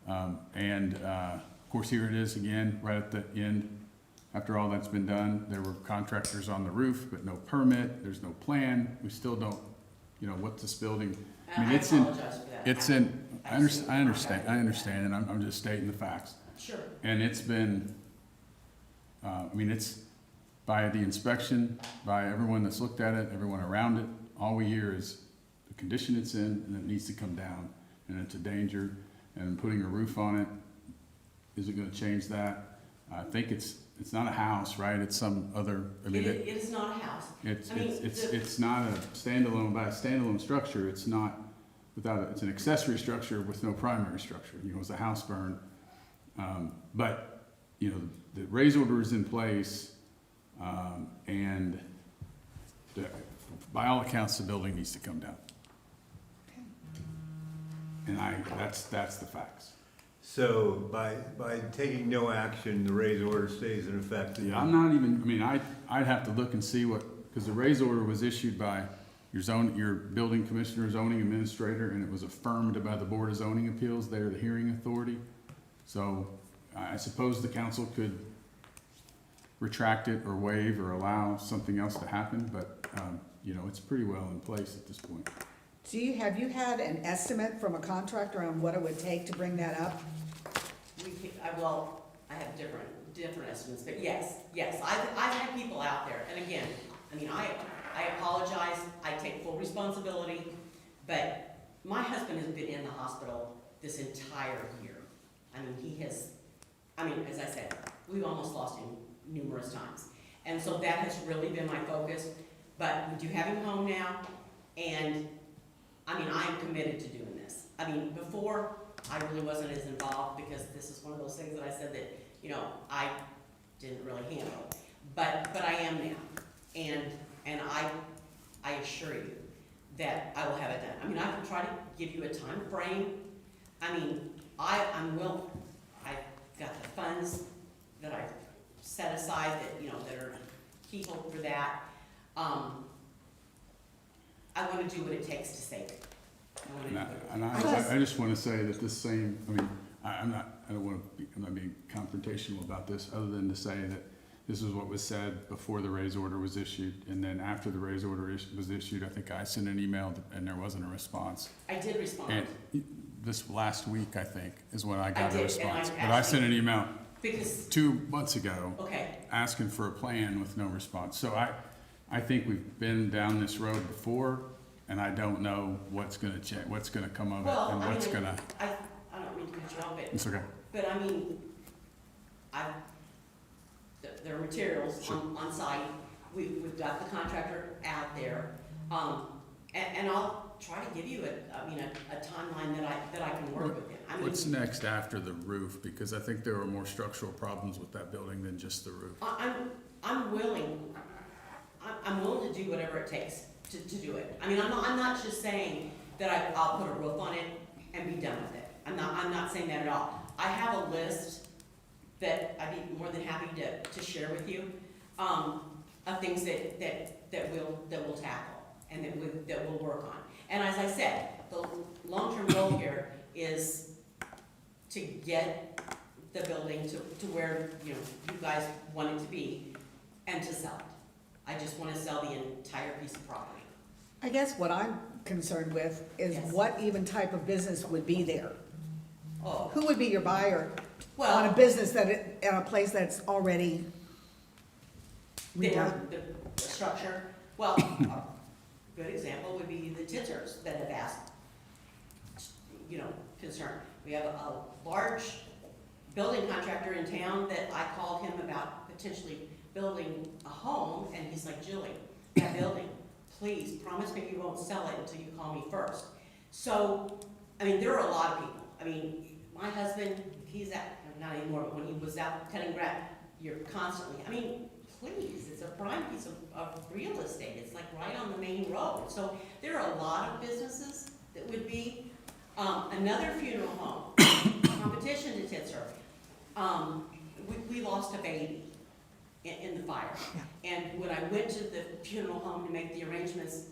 Of course, here it is again, right at the end. After all that's been done, there were contractors on the roof, but no permit, there's no plan. We still don't, you know, what this building, I mean, I it's in, apologize for that. it's in, I understand, and I'm just stating the facts. Sure. And it's been, I mean, it's by the inspection, by everyone that's looked at it, everyone around it, all we hear is the condition it's in, and it needs to come down, and it's a danger, and putting a roof on it, is it gonna change that? I think it's not a house, right? It's some other, I mean, It is not a house. it's I mean, it's not a standalone, by a standalone structure, it's not without, it's an accessory structure with no primary structure, you know, it's a house burn. But, you know, the raise order is in place, and by all accounts, the building needs to come down. And that's the facts. So by taking no action, the raise order stays in effect? Yeah, I'm not even, I mean, I'd have to look and see what, because the raise order was issued by your building commissioner, zoning administrator, and it was affirmed by the Board of Zoning Appeals. They're the hearing authority. So I suppose the council could retract it or waive or allow something else to happen, but, you know, it's pretty well in place at this point. have you had an estimate from a contractor on what it would take to bring that up? I have different estimates, but yes, I've had people out there, and again, I mean, I apologize, I take full responsibility, but my husband has been in the hospital this entire year. I mean, as I said, we've almost lost him numerous times. And so that has really been my focus, but we do have him home now, and I mean, I am committed to doing this. I mean, before, I really wasn't as involved because this is one of those things that I said that, you know, I didn't really handle. But I am now, and I assure you that I will have it done. I mean, I can try to give you a time frame. I mean, I'm willing. I've got the funds that I've set aside that, you know, that are key for that. I want to do what it takes to save it. I just want to say that this same, I mean, I'm not being confrontational about this, other than to say that this is what was said before the raise order was issued, and then after the raise order was issued, I think I sent an email and there wasn't a response. I did respond. And this last week, I think, is when I got did, a and response. I But I sent an email Because, 2 months ago, okay, asking for a plan with no response. So I think we've been down this road before, and I don't know what's gonna change, what's gonna come of it, well, and I what's mean, gonna, I don't mean to cut you off, it's okay. but I mean, there are materials on site. We've got the contractor out there, and I'll try to give you a timeline that I can work with. I mean, What's next after the roof? Because I think there are more structural problems with that building than just the roof. I'm willing I'm willing to do whatever it takes to do it. I mean, I'm not just saying that I'll put a roof on it and be done with it. I'm not saying that at all. I have a list that I'd be more than happy to share with you, of things that we'll tackle and that we'll work on. And as I said, the long-term goal here is to get the building to where, you guys want it to be, and to sell it. I just want to sell the entire piece of property. I guess what I'm concerned with is Yes. what even type of business would be there? Oh, Who would be your buyer on a well, business in a place that's already redone? the structure, well, a good example would be the Titters that have asked, concern. We have a large building contractor in town that I called him about potentially building a home, and he's like, Julie, that building, please promise me you won't sell it until you call me first. So, I mean, there are a lot of people. I mean, my husband, he's out, not anymore, but when he was out cutting grass, you're constantly, I mean, please, it's a prime piece of real estate. It's like right on the main road. So there are a lot of businesses that would be, another funeral home, competition to Titzer. We lost a baby in the fire. Yeah. And when I went to the funeral home to make the arrangements,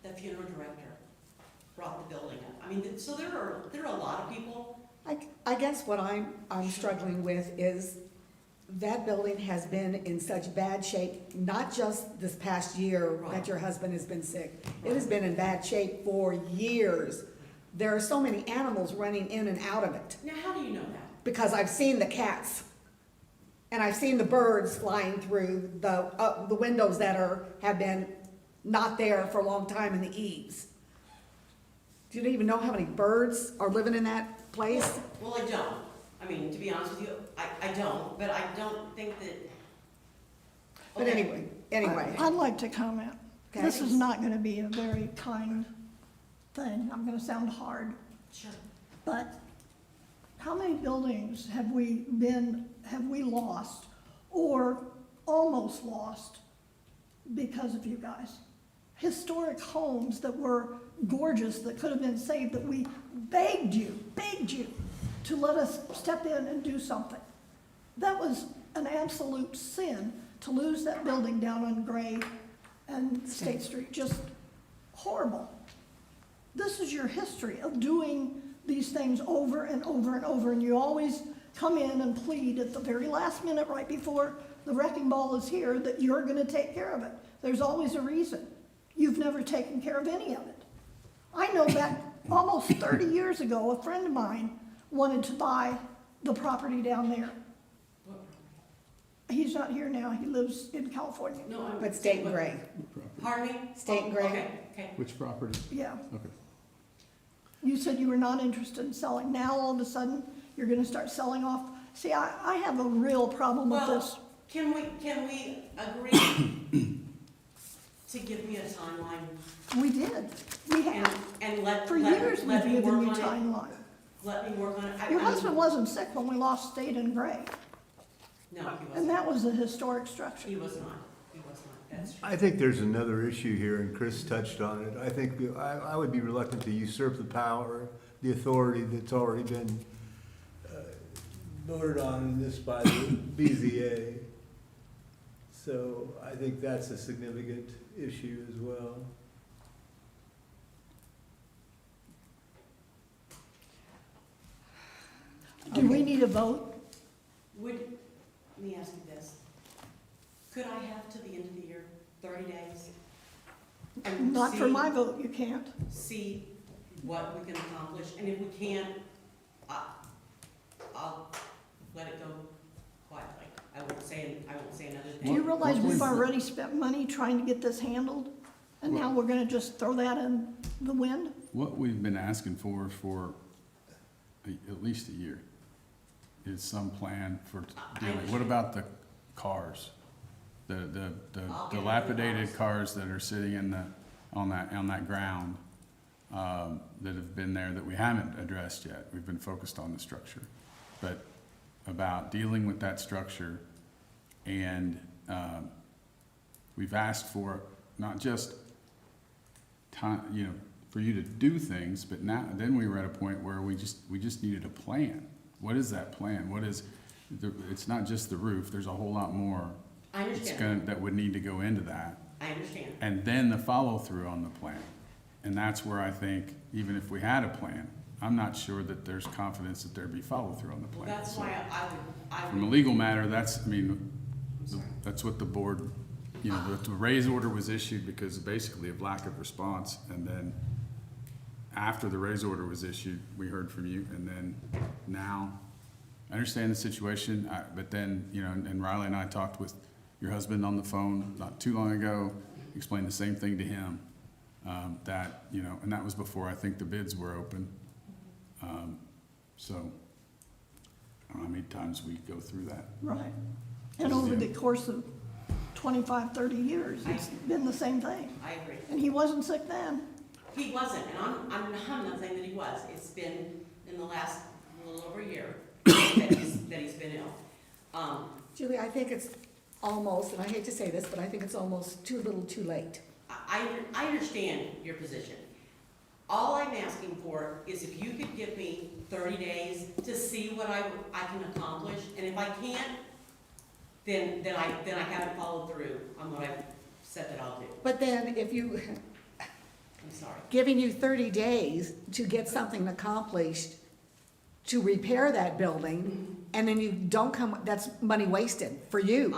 the funeral director brought the building up. I mean, so there are a lot of people. I guess what I'm struggling with is that building has been in such bad shape, not just this past year Right. that your husband has been sick. It has been in bad shape for years. There are so many animals running in and out of it, Now, how do you know that? because I've seen the cats. And I've seen the birds flying through the windows that have been not there for a long time in the eaves. Do you even know how many birds are living in that place? Well, I don't. I mean, to be honest with you, I don't, but I don't think that. But Okay. anyway. I'd like to comment. Okay. This is not gonna be a very kind thing. I'm gonna sound hard. Sure. But how many buildings have we lost or almost lost because of you guys? Historic homes that were gorgeous, that could have been saved, that we begged you to let us step in and do something. That was an absolute sin to lose that building down on Gray and State Street, just horrible. This is your history of doing these things over and over and over, and you always come in and plead at the very last minute, right before the wrecking ball is here, that you're gonna take care of it. There's always a reason. You've never taken care of any of it. I know back almost 30 years ago, a friend of mine wanted to buy the property down there. He's not here now, he lives in California. No, I'm. But State and Gray. Pardon me? State and Gray. Okay. Which property? Yeah, Okay. you said you were not interested in selling. Now, all of a sudden, you're gonna start selling off. See, I have a real problem with Well, this. can we agree to give me a timeline We did, we and, have. and let, For let, years, we've let me given work you on it? timeline. Let me work on it? Your husband wasn't sick when we lost State and Gray, No, he and wasn't. that was a historic structure. He was not. He was not. That's true. I think there's another issue here, and Chris touched on it. I think I would be reluctant to usurp the power, the authority that's already been voted on in this by the BZA. So I think that's a significant issue as well. Do we need a vote? Let me ask you this. Could I have to the end of the year, 30 days? And Not for see- my vote, you can't. See what we can accomplish, and if we can't, I'll let it go quietly. I won't say another thing. Do you realize What was we've the- already spent money trying to get this handled? And now we're gonna just throw that in the wind? What we've been asking for at least a year is some plan for dealing. What about the cars? The I'll get rid of the dilapidated cars that are sitting on that ground, that have been there that we haven't addressed yet. We've been focused on the structure. But about dealing with that structure and, we've asked for not just time, you know, for you to do things, but now, then we were at a point where we just needed a plan. What is that plan? What is, it's not just the roof, there's a whole lot more. I understand. That would need to go into that. I understand. And then the follow-through on the plan. And that's where I think, even if we had a plan, I'm not sure that there's confidence that there'd be follow-through on the Well, plan. that's why I From a would, legal matter, that's, I mean, I'm sorry. that's what the board, you know, the raise order was issued because basically of lack of response. And then after the raise order was issued, we heard from you. And then now, I understand the situation, but then, you know, and Riley and I talked with your husband on the phone not too long ago, explained the same thing to him, that, you know, and that was before I think the bids were open. So, I don't know how many times we go through that. Right. And over the course of 25, 30 years, it's been the same thing. I agree. And he wasn't sick then. He wasn't, and I'm not saying that he was. It's been in the last little over a year that he's been ill. Julie, I think it's almost, and I hate to say this, but I think it's almost too little too late. I understand your position. All I'm asking for is if you could give me 30 days to see what I can accomplish, and if I can't, then I haven't followed through on what I've said that I'll do. But then if you, I'm sorry. giving you 30 days to get something accomplished to repair that building, and then you don't come, that's money wasted for you.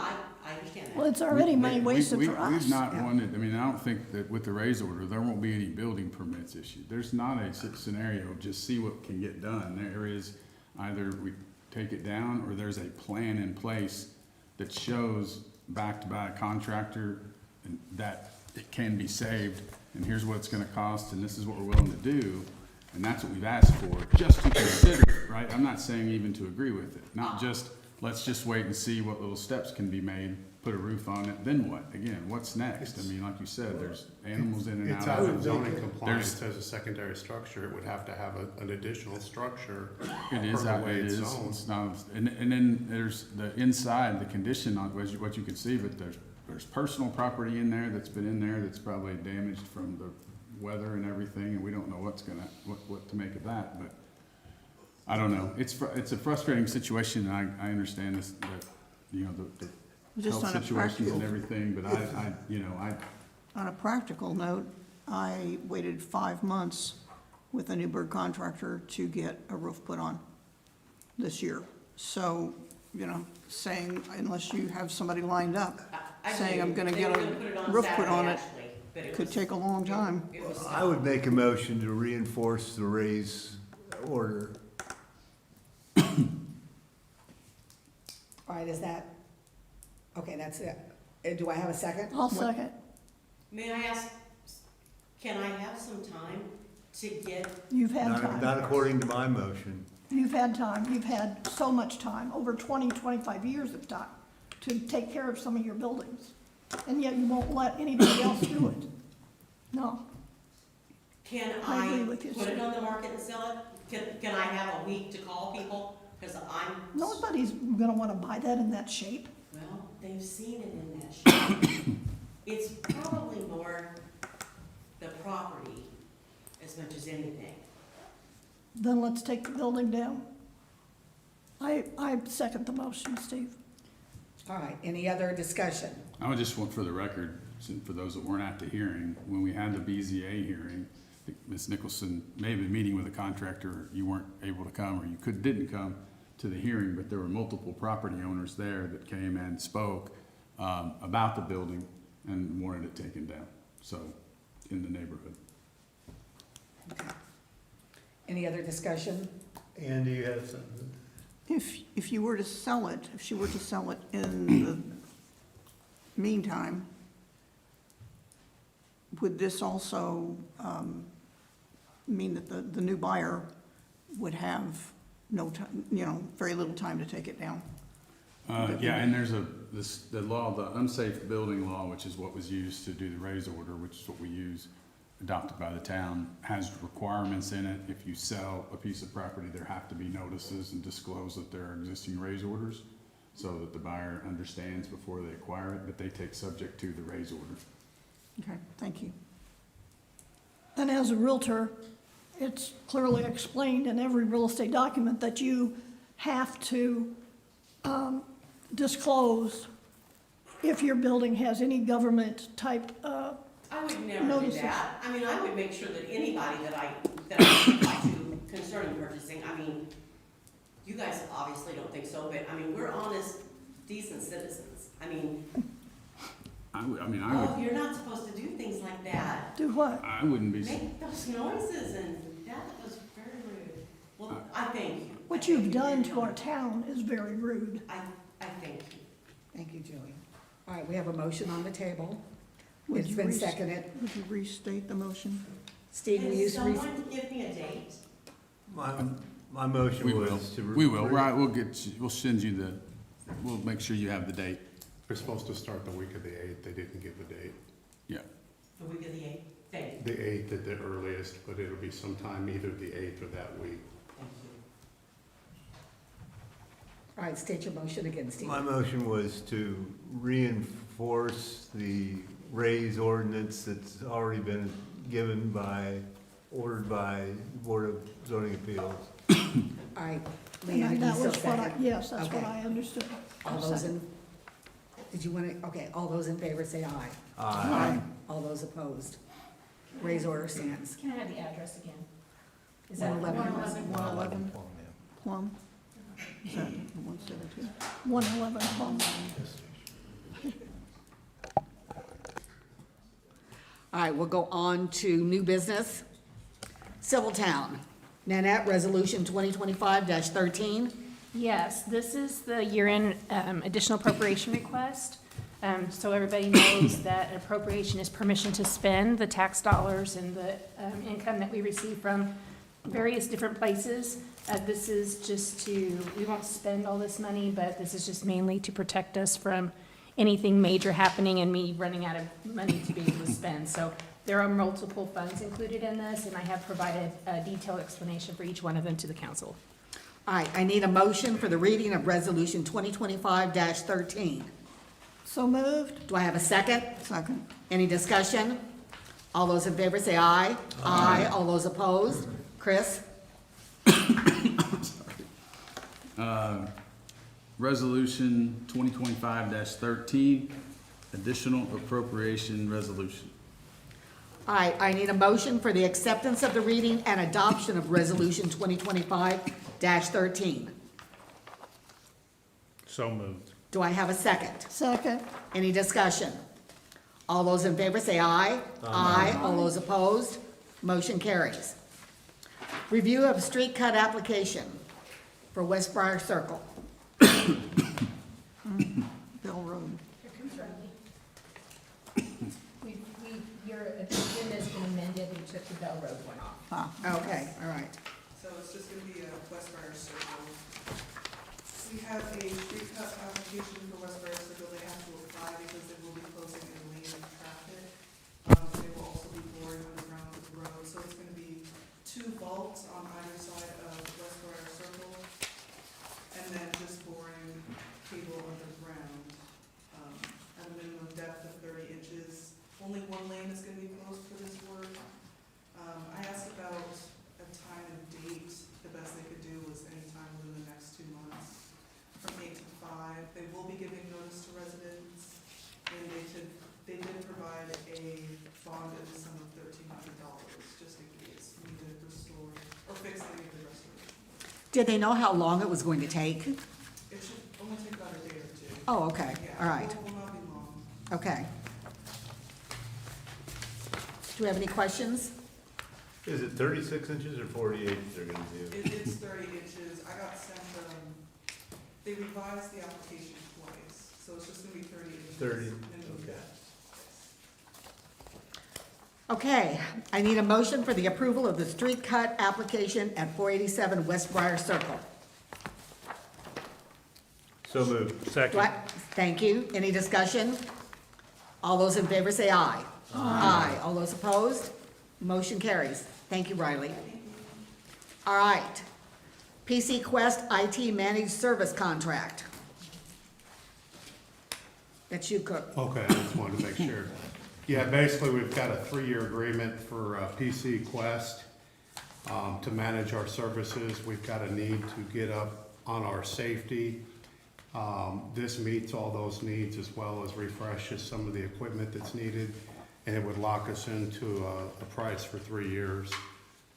I understand that. Well, it's already money wasted for us. We've not Yeah. wanted, I mean, I don't think that with the raise order, there won't be any building permits issued. There's not a scenario, just see what can get done. There is either we take it down or there's a plan in place that shows backed by a contractor and that it can be saved and here's what it's gonna cost and this is what we're willing to do. And that's what we've asked for, just to consider, right? I'm not saying even to agree with it, not just, let's just wait and see what little steps can be made, put a roof on it, then what? Again, what's next? I mean, like you said, there's animals in and It's out out of of it. zoning compliance as a secondary structure, it would have to have an additional structure. It is, per the way it it's is, zoned. it's not, and then there's the inside, the condition on, what you can see, but there's personal property in there that's been in there that's probably damaged from the weather and everything, and we don't know what to make of that, but I don't know. It's a frustrating situation, and I understand this, that, you know, the Just health on a situations and practical, everything, but I on a practical note, I waited 5 months with a Newburgh contractor to get a roof put on this year. So, you know, saying unless you have somebody lined up, saying I'm gonna get a roof put on it, could take a long time. I would make a motion to reinforce the raise order. All right, is that, okay, that's it. Do I have a second? I'll second. May I ask, can I have some time to get, You've had Not time. according to my motion. You've had time. You've had so much time, over 20, 25 years of time, to take care of some of your buildings. And yet you won't let anybody else do it. No. can I agree I with you, put it sir. on the market and sell it? Can I have a week to call people? Because Nobody's gonna wanna buy that in that shape. well, they've seen it in that shape. It's probably more the property as much as anything. Then let's take the building down. I second the motion, Steve. All right, any other discussion? I would just want for the record, for those that weren't at the hearing, when we had the BZA hearing, Ms. Nicholson may have been meeting with a contractor, you weren't able to come, or you didn't come to the hearing, but there were multiple property owners there that came and spoke about the building and wanted it taken down, so, in the neighborhood. Okay. Any other discussion? Andy, you have something? If you were to sell it, if she were to sell it in the meantime, would this also mean that the new buyer would have no time, you know, very little time to take it down? Yeah, and there's the law, the unsafe building law, which is what was used to do the raise order, which is what we use, adopted by the town, has requirements in it. If you sell a piece of property, there have to be notices and disclose that there are existing raise orders. so that the buyer understands before they acquire it, but they take subject to the raise order. Okay, thank you. And as a Realtor, it's clearly explained in every real estate document that you have to disclose if your building has any government type I would never do notices. that. I mean, I would make sure that anybody that I talk to concerning purchasing, I mean, you guys obviously don't think so, but I mean, we're honest, decent citizens. I mean, I would, oh, you're not supposed to do things like that. Do what? I wouldn't be, Make those noises and that was very rude. Well, I thank you. What you've done to our town is very rude. I thank you. Thank you, Julie. All right, we have a motion on the table. Would It's you been res- seconded. Would you restate the motion? Steve, will you? Can someone give me a date? My motion we will, was to. we will, right, we'll send you the, we'll make sure you have the date. We're supposed to start the week of the 8th. They didn't give a date. Yeah. The week of the 8th? Thank you. The 8th at the earliest, but it'll be sometime either the 8th or that week. Thank you. All right, state your motion again, Steve. My motion was to reinforce the raise ordinance that's already been ordered by Board of Zoning Appeals. All right, Leanne, And you that still was what I, second? yes, that's what Okay. I understood. All those in, did you want to, okay, all those in favor say aye. Aye. All those opposed. Raise order stands. Can I have the address again? Is that 111. 111 Plum? Is that 117? 111 Plum. All right, we'll go on to new business. Civil Town. Nanette, Resolution 2025-13. Yes, this is the year-end additional appropriation request. So everybody knows that an appropriation is permission to spend the tax dollars and the income that we receive from various different places. This is just to, we won't spend all this money, but this is just mainly to protect us from anything major happening and me running out of money to be able to spend. So there are multiple funds included in this, and I have provided a detailed explanation for each one of them to the council. All right, I need a motion for the reading of Resolution 2025-13. So moved. Do I have a second? Second. Any discussion? All those in favor say aye. Aye. All those opposed? Chris? Resolution 2025-13, additional appropriation resolution. All right, I need a motion for the acceptance of the reading and adoption of Resolution 2025-13. So moved. Do I have a second? Second. Any discussion? All those in favor say aye. Aye. All those opposed? Motion carries. Review of street cut application for West Briar Circle. Bell Road. Here comes Riley. Your agenda has been amended, we took the Bell Road one off. Okay, all right. So it's just gonna be a West Briar Circle. We have a street cut application for West Briar Circle. They have to apply because they will be closing a lane of traffic. They will also be boring underground the road, so it's gonna be 2 vaults on either side of West Briar Circle, and then just boring cable underground, at a minimum depth of 30 inches. Only 1 lane is gonna be closed for this work. I asked about a time and date. The best they could do was anytime within the next 2 months, from 8 to 5. They will be giving notice to residents, and they did provide a bond in the sum of $1,300, just in case we needed to restore or fix any of the restoration. Did they know how long it was going to take? It should only take about a day or 2. Oh, okay, Yeah, all right, it will not be long. okay. Do we have any questions? Is it 36 inches or 48 they're gonna do? It's 30 inches. I got sent, they revised the application twice, so it's just gonna be 30 inches. 30, minimum okay. depth. Okay, I need a motion for the approval of the street cut application at 487 West Briar Circle. So moved. Do I- Thank you. Any discussion? All those in favor say aye. Aye. All those opposed? Motion carries. Thank you, Riley. All right. PC Quest IT Managed Service Contract. that you could, Okay, I just wanted to make sure. Yeah, basically, we've got a 3-year agreement for PC Quest to manage our services. We've got a need to get up on our safety. This meets all those needs as well as refreshes some of the equipment that's needed. And it would lock us into a price for 3 years.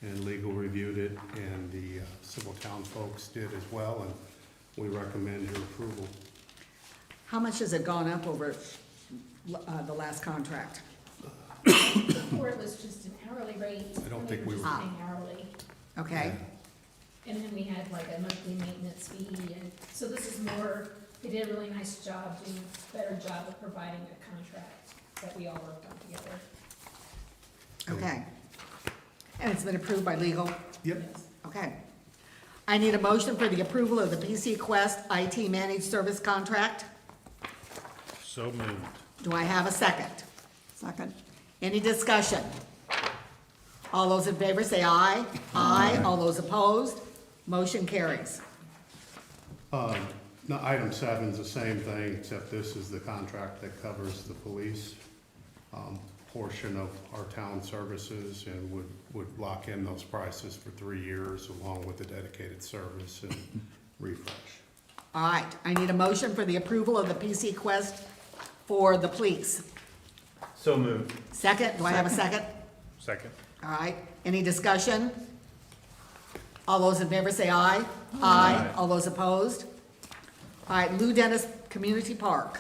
And legal reviewed it, and the civil town folks did as well, and we recommend your approval. how much has it gone up over the last contract? Before it was just an hourly rate. I don't think we just were- paying hourly. Okay, And then we had like a monthly maintenance fee, and so this is more, they did a really nice job, doing a better job of providing a contract that we all worked on together. okay. And it's been approved by legal? Yep. Okay. I need a motion for the approval of the PC Quest IT Managed Service Contract. So moved. Do I have a second? Second. Any discussion? All those in favor say aye. Aye. All those opposed? Motion carries. No, item 7 is the same thing, except this is the contract that covers the police portion of our town services and would lock in those prices for 3 years along with the dedicated service and refresh. All right, I need a motion for the approval of the PC Quest for the police. So moved. Second, do I have a second? Second. All right, any discussion? All those in favor say aye. Aye. All those opposed? All right, Lou Dennis Community Park.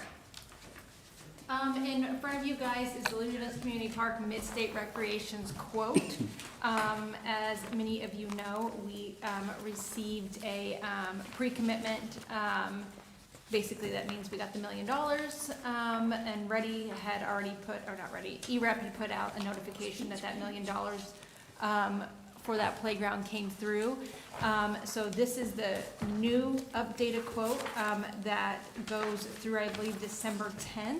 In front of you guys is the Ludenus Community Park Mid-State Recreations quote. As many of you know, we received a pre-commitment. Basically, that means we got the $1 million, and Ready had already put, or not Ready, EREP had put out a notification that $1 million for that playground came through. So this is the new updated quote that goes through, I believe, December 10th.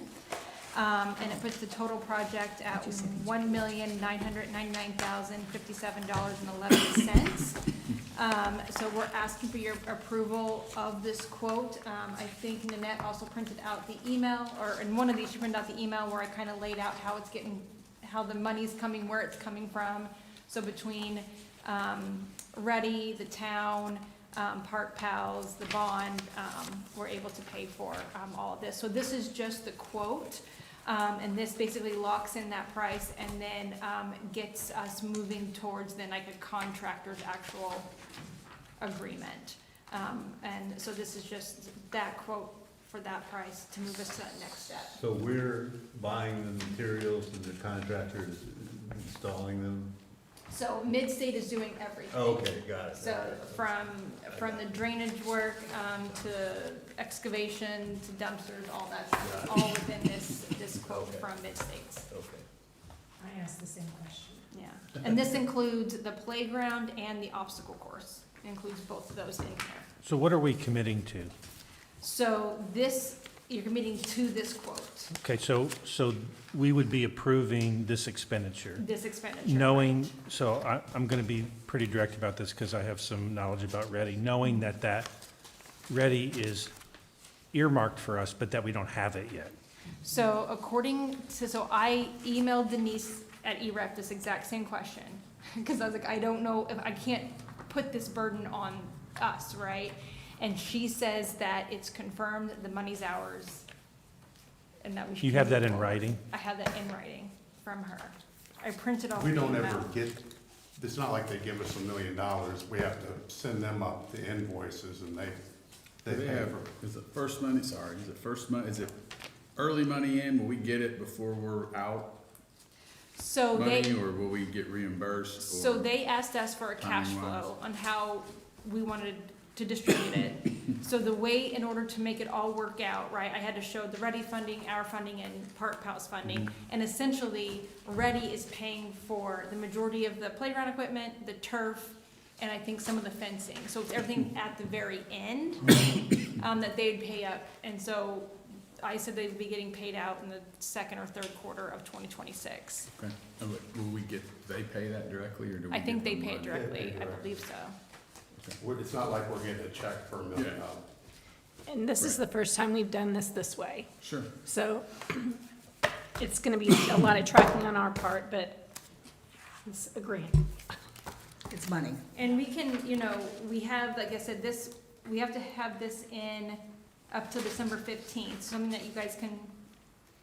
And it puts the total project at $1,999,057.11. So we're asking for your approval of this quote. I think Nanette also printed out the email, or in one of these, she printed out the email where I kind of laid out how it's getting, how the money's coming, where it's coming from. So between Ready, the town, Park Pals, the bond, we're able to pay for all of this. So this is just the quote, and this basically locks in that price and then gets us moving towards then like a contractor's actual agreement. And so this is just that quote for that price to move us to that next step. So we're buying the materials and the contractor is installing them? So Mid-State is doing everything. Okay, got it. So from the drainage work, to excavation, to dumpsters, all that stuff, all within this quote from Mid-States. Okay. I asked the same question. Yeah, and this includes the playground and the obstacle course. It includes both of those in there. So what are we committing to? So this, you're committing to this quote, Okay, so we would be approving this expenditure, this expenditure. knowing, so I'm going to be pretty direct about this because I have some knowledge about Ready, knowing that Ready is earmarked for us, but that we don't have it yet. So according to, so I emailed Denise at EREP this exact same question, because I was like, I don't know, if I can't put this burden on us, right? And she says that it's confirmed, the money's ours, and that we should. You have that move in forward. writing? I have that in writing from her. I printed off the We email. don't ever get, it's not like they give us $1 million. We have to send them up the invoices and they pay have, for. is it first money, sorry, is it first money, is it early money in, will we get it before we're out So money, they, or will we get reimbursed? so or- they asked us for a cash timing-wise? flow on how we wanted to distribute it. So the way, in order to make it all work out, right, I had to show the Ready funding, our funding, and Park Pals funding. And essentially, Ready is paying for the majority of the playground equipment, the turf, and I think some of the fencing. So it's everything at the very end, that they'd pay up. And so I said they'd be getting paid out in the second or third quarter of 2026. Okay, will we get, they pay that directly, or do we? I think they give them pay it money? directly, I believe so. It's not like we're getting a check for $1 million. And this is the first time we've done this way. Sure. So it's gonna be a lot of tracking on our part, but it's a grant. It's money. And we can, we have, like I said, we have to have this in up to December 15th, something that you guys can,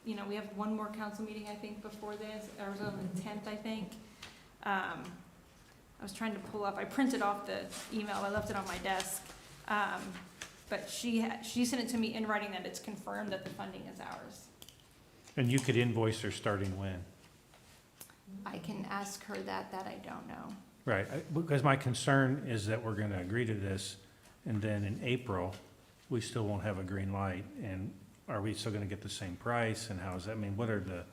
we have one more council meeting, I think, before this, or it was on the 10th, I think. I was trying to pull up, I printed off the email, I left it on my desk. But she sent it to me in writing that it's confirmed that the funding is ours. And you could invoice her starting when? I can ask her that I don't know. Right, because my concern is that we're gonna agree to this, and then in April, we still won't have a green light, and are we still gonna get the same price, and how is that, I mean, what are the,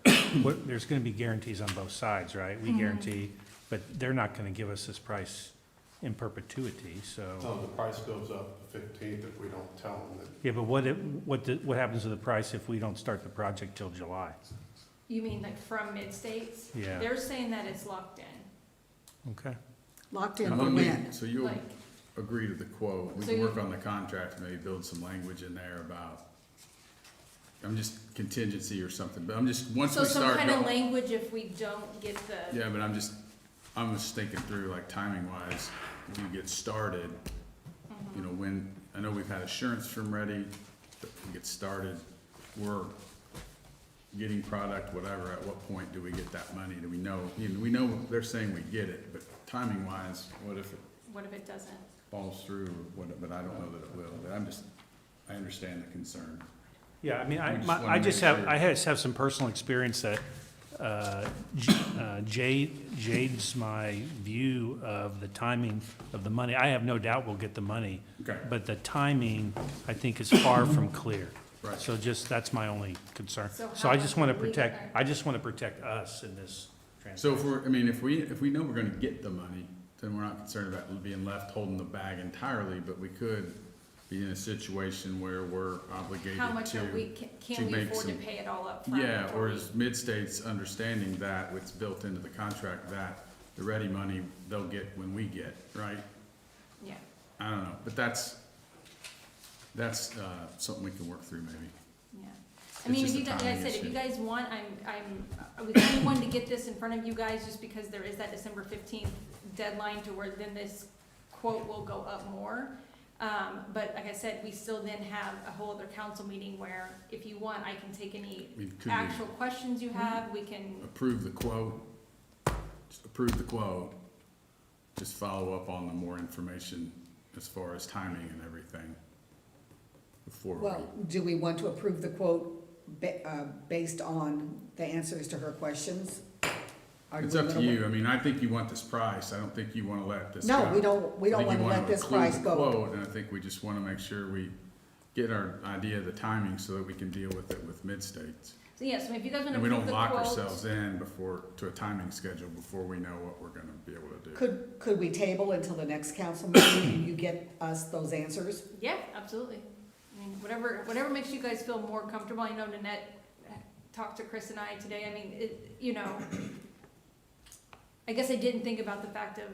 there's gonna be guarantees on both sides, right? We guarantee, but they're not gonna give us this price in perpetuity, so. No, the price goes up the 15th if we don't tell them that. Yeah, but what happens to the price if we don't start the project till July? You mean like from Mid-States? Yeah. They're saying that it's locked in. Okay. Locked in Now, for let me- when? So you'll Like- agree to the quote, we So can you- work on the contract, maybe build some language in there about, I'm just contingency or something, but I'm just, once So we some start. kind of going- language if we don't get the, Yeah, but I'm just thinking through, like, timing wise, when we get started, when, I know we've had assurance from Ready, that we get started, we're getting product, whatever, at what point do we get that money? Do we know, we know they're saying we get it, but timing wise, what if it doesn't? falls through, but I don't know that it will, but I understand the concern. Yeah, I mean, We just wanna I just make have, sure. I have some personal experience that, jades my view of the timing of the money. I have no doubt we'll get the money. Okay. But the timing, I think, is far from clear. Right. So that's my only concern. So So how I just wanna can we- protect, I just wanna protect us in this So transaction. if we know we're gonna get the money, then we're not concerned about being left holding the bag entirely, but we could be in a situation where we're obligated How much are we, to can we make afford to some- pay it all up front? Yeah, before or we- is Mid-State's understanding that, it's built into the contract, that the ready money they'll get when we get, right? Yeah. I don't know, but that's something we can work through maybe. Yeah. It's I mean, if just you a guys, like I timing said, if issue. you guys want, we kind of wanted to get this in front of you guys just because there is that December 15th deadline to where then this quote will go up more. But like I said, we still then have a whole other council meeting where if you want, I can take any I mean, could we actual questions you have, we can, approve the quote, just follow up on the more information as far as timing and everything before we. Well, do we want to approve the quote based on the answers to her questions? Or do It's we up to wanna- you. I mean, I think you want this price. I don't think you wanna let this No, go. we don't I think want you to let this include price the go. quote, and I think we just wanna make sure we get our idea of the timing so that we can deal with it with Mid-States. so yeah, so if you guys want to And we approve don't the lock quote. ourselves in to a timing schedule before we know what we're gonna be able to do. Could we table until the next council meeting and you get us those answers? Yeah, absolutely. I mean, whatever makes you guys feel more comfortable. I know Nanette talked to Chris and I today. I mean, I guess I didn't think about the fact of,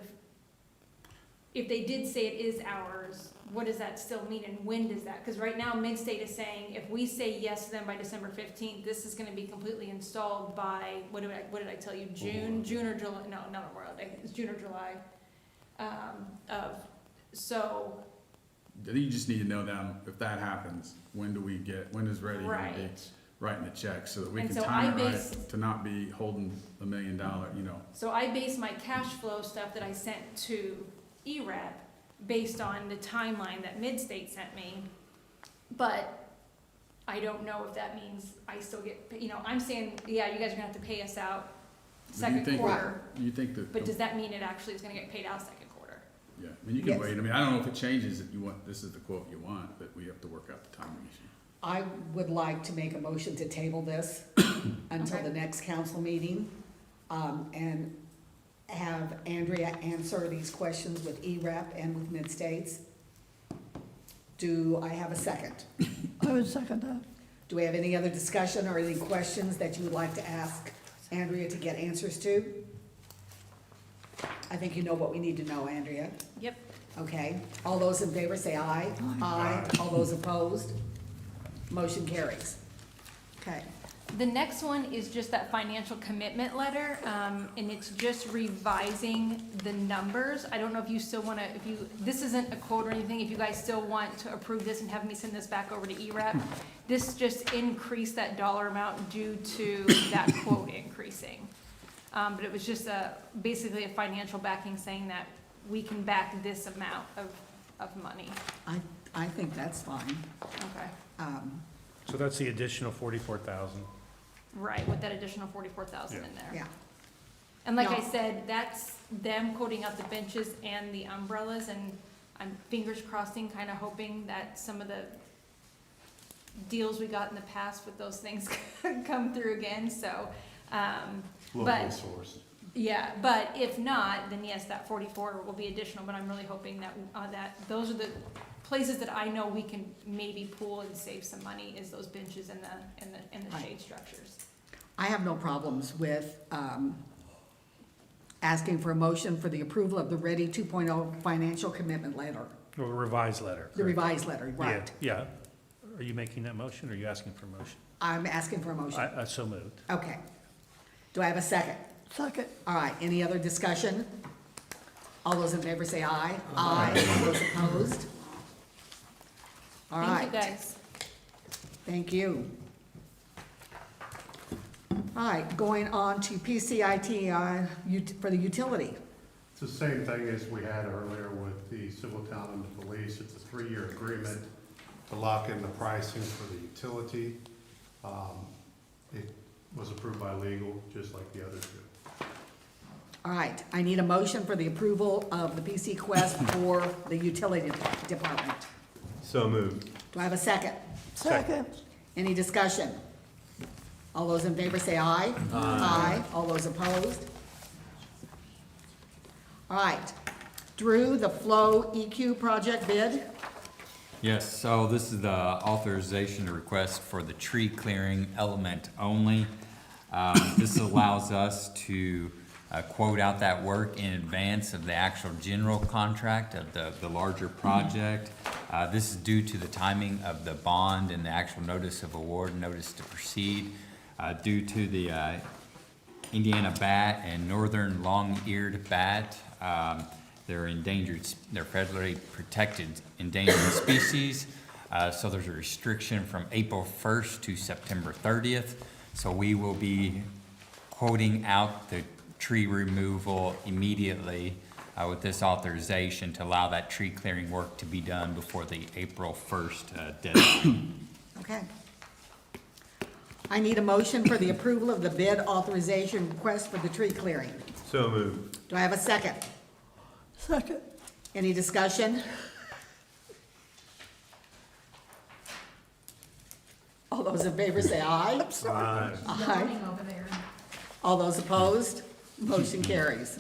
if they did say it is ours, what does that still mean and when does that? Because right now, Mid-State is saying, if we say yes to them by December 15th, this is gonna be completely installed by, what did I tell you, June or July? No, not Memorial Day, it's June or July. So, You just need to know now, if that happens, when is Ready gonna be right. writing the check so that we And can so time I it base- right to not be holding $1 million, So I base my cash flow stuff that I sent to ERAP based on the timeline that Mid-State sent me. But I don't know if that means I still get, I'm saying, yeah, you guys are gonna have to pay us out second quarter. You think that, But does that mean it actually is gonna get paid out second quarter? yeah, I mean, you can Yes. wait. I mean, I don't know if it changes if you want, this is the quote you want, but we have to work out the timing issue. I would like to make a motion to table this until Okay. the next council meeting, and have Andrea answer these questions with ERAP and with Mid-States. Do I have a second? I would second that. Do we have any other discussion or any questions that you would like to ask Andrea to get answers to? I think you know what we need to know, Andrea. Yep. Okay, all those in favor say aye. Aye. All those opposed? Motion carries. Okay. The next one is just that financial commitment letter, and it's just revising the numbers. I don't know if you still wanna, this isn't a quote or anything, if you guys still want to approve this and have me send this back over to ERAP. This just increased that dollar amount due to that quote increasing. But it was just basically a financial backing saying that we can back this amount of money. I think that's fine. Okay. So that's the additional 44,000. Right, with that additional 44,000 in there. Yeah. And like I No. said, that's them quoting out the benches and the umbrellas, and I'm fingers crossing, kind of hoping that some of the deals we got in the past with those things come through again, so, Locally but, sourced. yeah, but if not, then yes, that 44 will be additional, but I'm really hoping that, that those are the places that I know we can maybe pool and save some money, is those benches and the shade structures. I have no problems with asking for a motion for the approval of the Ready 2.0 financial commitment letter, Or a revised letter. the correct? revised letter, right? Yeah. Are you making that motion, or are you asking for a motion? I'm asking for a motion. I so moved. Okay. Do I have a second? Second. All right, any other discussion? All those in favor say aye. Aye. All those opposed? All right. Thank you, guys. Thank you. All right, going on to PCIT for the utility. It's the same thing as we had earlier with the civil town and the police. It's a 3-year agreement to lock in the pricing for the utility. It was approved by legal, just like the other two. All right, I need a motion for the approval of the PC Quest for the utility department. So moved. Do I have a second? Second. Any discussion? All those in favor say aye. Aye. All those opposed? All right, Drew, the Flow EQ project bid? Yes, so this is the authorization request for the tree clearing element only. This allows us to quote out that work in advance of the actual general contract of the larger project. This is due to the timing of the bond and the actual notice of award, notice to proceed, due to the Indiana bat and northern long-eared bat. They're endangered, they're federally protected endangered species. So there's a restriction from April 1st to September 30th. So we will be quoting out the tree removal immediately with this authorization to allow that tree clearing work to be done before the April 1st deadline. Okay. I need a motion for the approval of the bid authorization request for the tree clearing. So moved. Do I have a second? Second. Any discussion? All those in favor say aye. Aye. Aye. All those opposed? Motion carries.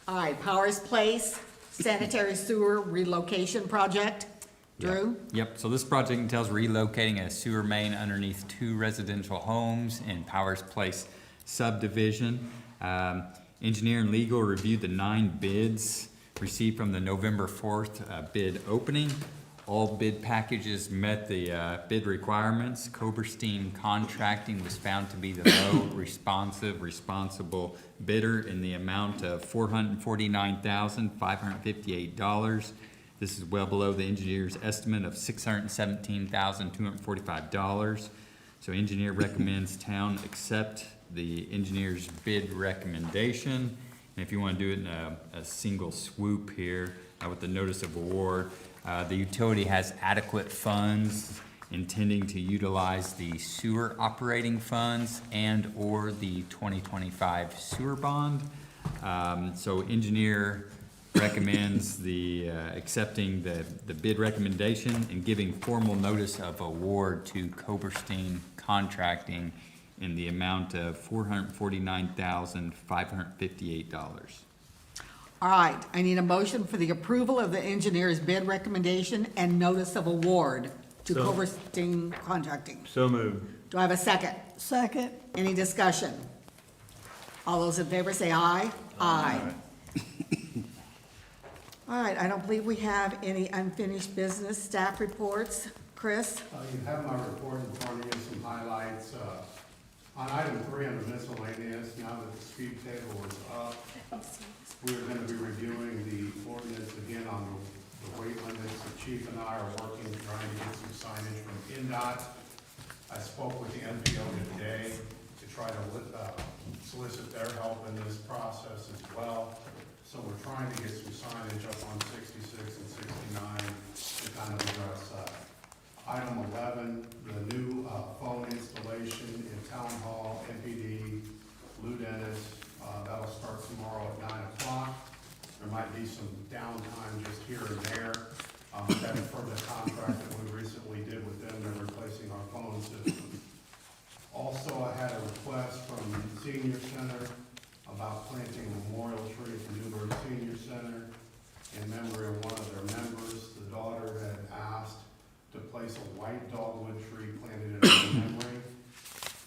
All right, Powers Place sanitary sewer relocation project. Drew? Yep, so this project entails relocating a sewer main underneath 2 residential homes in Powers Place subdivision. Engineer and legal reviewed the 9 bids received from the November 4th bid opening. All bid packages met the bid requirements. Koberstein Contracting was found to be the low responsible bidder in the amount of $449,558. This is well below the engineer's estimate of $617,245. So engineer recommends town accept the engineer's bid recommendation. And if you want to do it in a single swoop here with the notice of award, the utility has adequate funds intending to utilize the sewer operating funds and or the 2025 sewer bond. So engineer recommends the accepting the bid recommendation and giving formal notice of award to Koberstein Contracting in the amount of $449,558. All right, I need a motion for the approval of the engineer's bid recommendation and notice of award to So- Koberstein Contracting. So moved. Do I have a second? Second. Any discussion? All those in favor say aye. Aye. All right, I don't believe we have any unfinished business. Staff reports. Chris? You have my report in front of you, some highlights. On item 3 under miscellaneous, now that the speed table is up, we're gonna be reviewing the ordinance again on the weight limits. The chief and I are working, trying to get some signage from NDOT. I spoke with the MPO today to try to solicit their help in this process as well. So we're trying to get some signage up on 66 and 69 to kind of address that. Item 11, the new phone installation in Town Hall, MPD, Lou Dennis, that'll start tomorrow at 9 o'clock. There might be some downtime just here and there. That's for the contract that we recently did with them. They're replacing our phone system. Also, I had a request from the Senior Center about planting a memorial tree at the Newburgh Senior Center in memory of one of their members. The daughter had asked to place a white dogwood tree planted in her memory.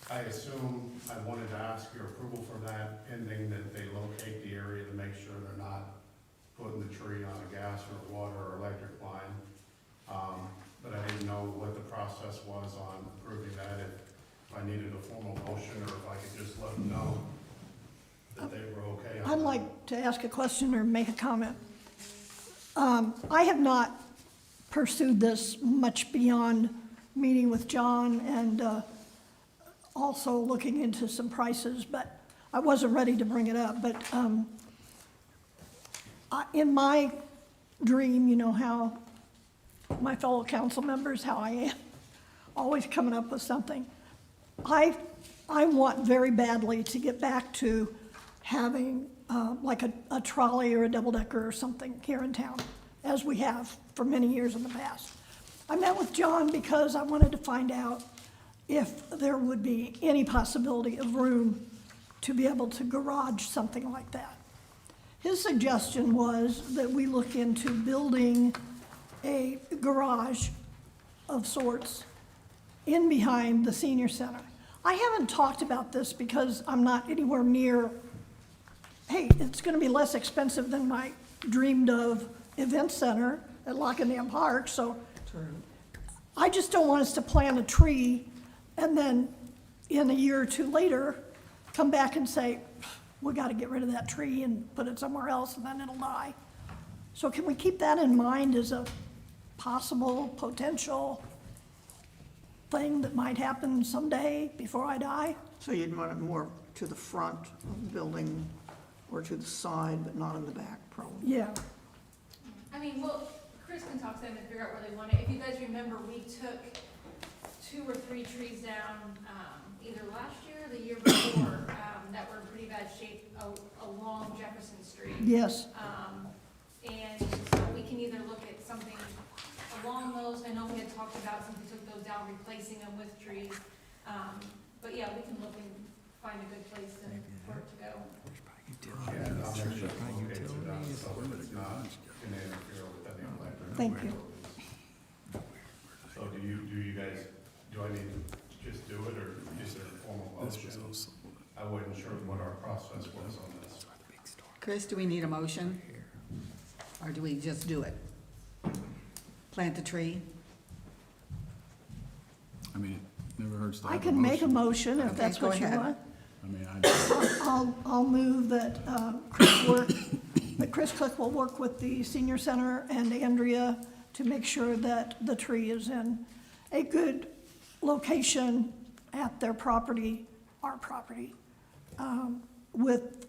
I assume I wanted to ask your approval for that, pending that they locate the area to make sure they're not putting the tree on a gas or water or electric line. But I didn't know what the process was on approving that, if I needed a formal motion or if I could just let them know that they were okay on I'd that. like to ask a question or make a comment. I have not pursued this much beyond meeting with John and also looking into some prices, but I wasn't ready to bring it up. But in my dream, you know how my fellow council members, how I am, always coming up with something. I want very badly to get back to having like a trolley or a double-decker or something here in town, as we have for many years in the past. I met with John because I wanted to find out if there would be any possibility of room to be able to garage something like that. His suggestion was that we look into building a garage of sorts in behind the senior center. I haven't talked about this because I'm not anywhere near, hey, it's gonna be less expensive than my dreamed of event center at Lockendam Park, so. I just don't want us to plant a tree and then in a year or two later, come back and say, we gotta get rid of that tree and put it somewhere else and then it'll die. So can we keep that in mind as a possible, potential thing that might happen someday before I die? So you'd want it more to the front of the building or to the side, but not in the back, probably? Yeah. I mean, well, Chris can talk to them and figure out where they want it. If you guys remember, we took 2 or 3 trees down, either last year or the year before, that were in pretty bad shape along Jefferson Street. Yes. And so we can either look at something along those. I know we had talked about, since we took those down, replacing them with trees. But yeah, we can look and find a good place for it to go. Yeah, I'll make sure it's located to that, so that it's not gonna interfere with any electric. Thank you. So do you guys, do I need to just do it, or is there a formal motion? I wasn't sure what our process was on this. Chris, do we need a motion? Or do we just do it? Plant the tree? I mean, it never hurts to I have a can make a motion. motion if Okay, that's go what you ahead. want. I mean, I'll move that Chris Cook will work with the senior center and Andrea to make sure that the tree is in a good location at their property, our property, with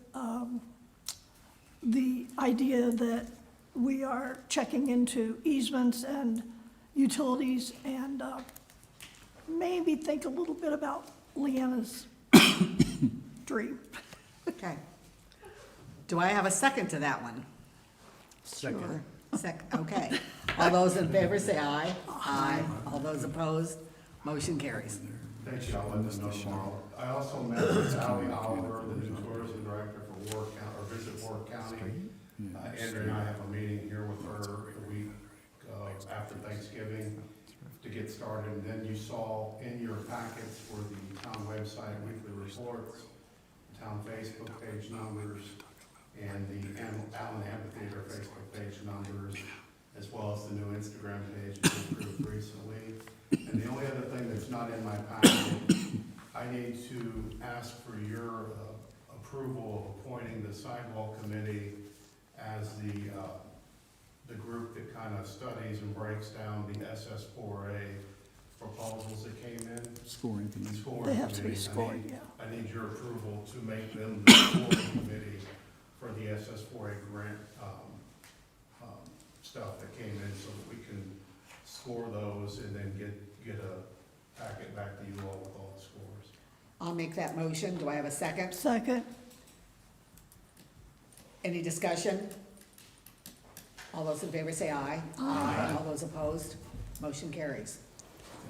the idea that we are checking into easements and utilities and maybe think a little bit about Leanna's dream. Okay. Do I have a second to that one? Second. Okay. All those in favor say aye. Aye. All those opposed, motion carries. Thank you, I'll let them know tomorrow. I also met with Ally Oliver, the new tourism director for Warwick County, or Visit Warwick County. Andrea and I have a meeting here with her the week after Thanksgiving to get started. And then you saw in your packets for the town website weekly reports, town Facebook page numbers and the Allen Amphitheater Facebook page numbers, as well as the new Instagram page that we approved recently. And the only other thing that's not in my packet, I need to ask for your approval of appointing the sidewalk committee as the group that kind of studies and breaks down the SS4A proposals that came in. Scoring committee. They have to be Committee. scored, yeah. I need your approval to make them the scoring committee for the SS4A grant stuff that came in, so that we can score those and then get a packet back to you all with all the scores. I'll make that motion. Do I have a second? Second, Any discussion? All those in favor say aye. Aye. All those opposed? Motion carries.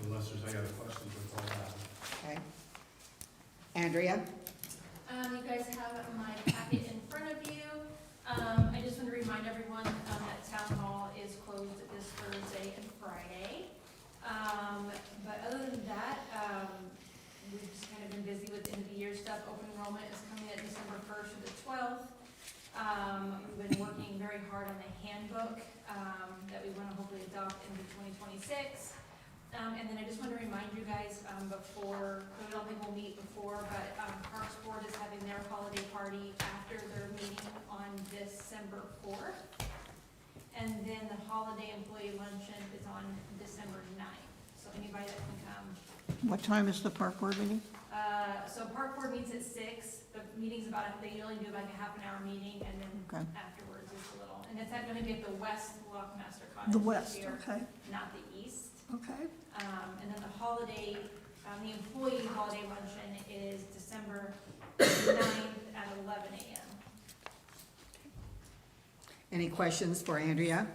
Unless there's any other questions, we'll call that. Okay. Andrea? You guys have my packet in front of you. I just want to remind everyone that Town Hall is closed this Thursday and Friday. But other than that, we've just kind of been busy with end of the year stuff. Open enrollment is coming at December 1st to the 12th. We've been working very hard on the handbook that we want to hopefully adopt into 2026. And then I just want to remind you guys before, I don't think we'll meet before, but Parks Board is having their holiday party after their meeting on December 4th. And then the holiday employee luncheon is on December 9th. So anybody that can come. What time is the park board meeting? So Park Board meets at 6. The meeting's about, they usually do like a half an hour meeting, and then Okay. afterwards is a little. And it's not gonna be at the West Lockmaster Cottage the this west, year, okay, not the east. okay. And then the holiday, the employee holiday luncheon is December 9th at 11 a.m. Any questions for Andrea?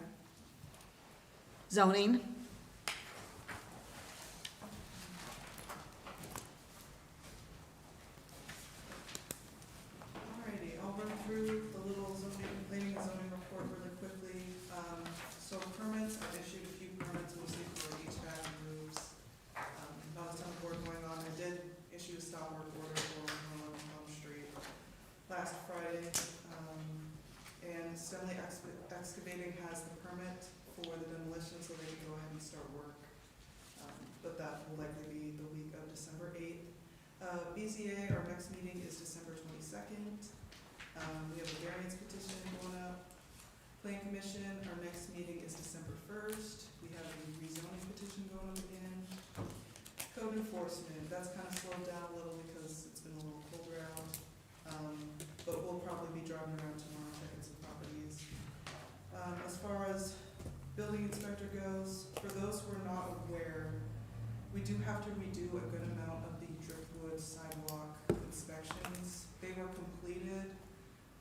Zoning? Alrighty, I'll run through the little planning and zoning report really quickly. So permits, I've issued a few permits mostly for HVAC and roofs. Not a ton of work going on. I did issue a stop work order for 111 Plum Street last Friday. And Stanley Excavating has the permit for the demolition, so they can go ahead and start work. But that will likely be the week of December 8th. BZA, our next meeting is December 22nd. We have a variance petition going up. Plan Commission, our next meeting is December 1st. We have a rezoning petition going up again. Code enforcement, that's kind of slowed down a little because it's been a little colder out. But we'll probably be driving around tomorrow checking some properties. As far as building inspector goes, for those who are not aware, we do have to redo a good amount of the Driftwood sidewalk inspections. They were completed,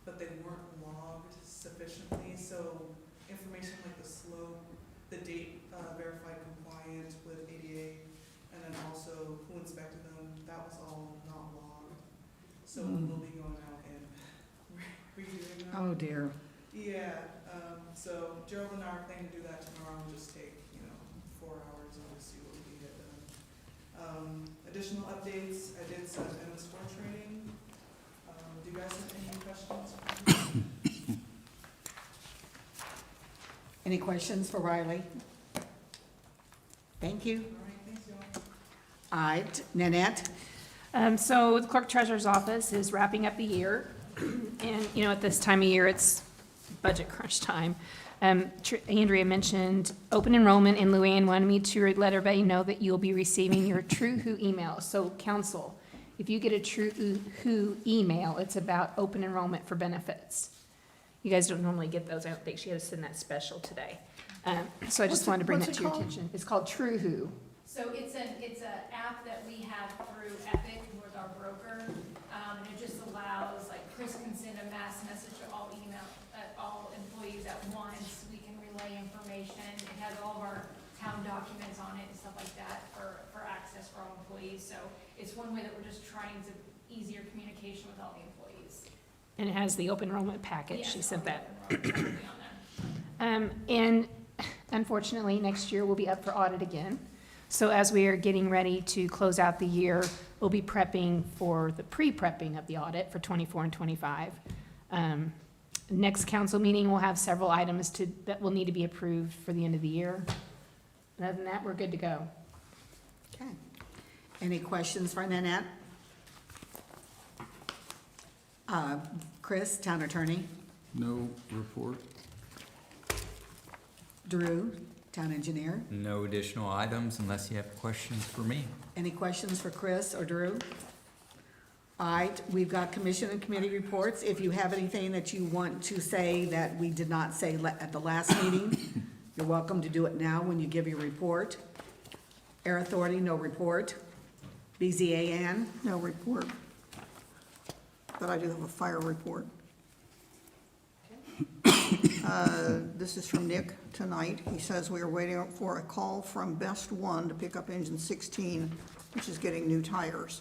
but they weren't logged sufficiently, so information like the slope, the date verified compliant with ADA, and then also who inspected them, that was all not logged. So we'll be going out and redoing them. Oh dear. Yeah, so Gerald and I are planning to do that tomorrow, and just take, 4 hours and we'll see what we can get done. Additional updates, I did some MS4 training. Do you guys have any questions? Any questions for Riley? Thank you. All right, thanks, y'all. All right, Nanette? So the clerk treasurer's office is wrapping up the year. And, at this time of year, it's budget crunch time. Andrea mentioned open enrollment, and Luann wanted me to let everybody know that you'll be receiving your True Who email. So council, if you get a True Who email, it's about open enrollment for benefits. You guys don't normally get those. I don't think she had to send that special today. So I just wanted to bring that to your attention. It's called True Who. So it's an app that we have through Epic, who is our broker, and it just allows, like, Chris can send a mass message to all employees at once. We can relay information. It has all of our town documents on it and stuff like that for access for all employees. So it's one way that we're just trying to easier communication with all the employees. And it has the open enrollment package. Yes, She sent that. all the enrollment will be on there. And unfortunately, next year we'll be up for audit again. So as we are getting ready to close out the year, we'll be prepping for the pre-prepping of the audit for 24 and 25. Next council meeting, we'll have several items that will need to be approved for the end of the year. And other than that, we're good to go. Okay. Any questions for Nanette? Chris, Town Attorney. No report? Drew, Town Engineer. No additional items unless you have questions for me. Any questions for Chris or Drew? All right, we've got commission and committee reports. If you have anything that you want to say that we did not say at the last meeting, you're welcome to do it now when you give your report. Air Authority, no report. BZAN, No report. But I do have a fire report. This is from Nick tonight. He says we are waiting for a call from Best One to pick up engine 16, which is getting new tires.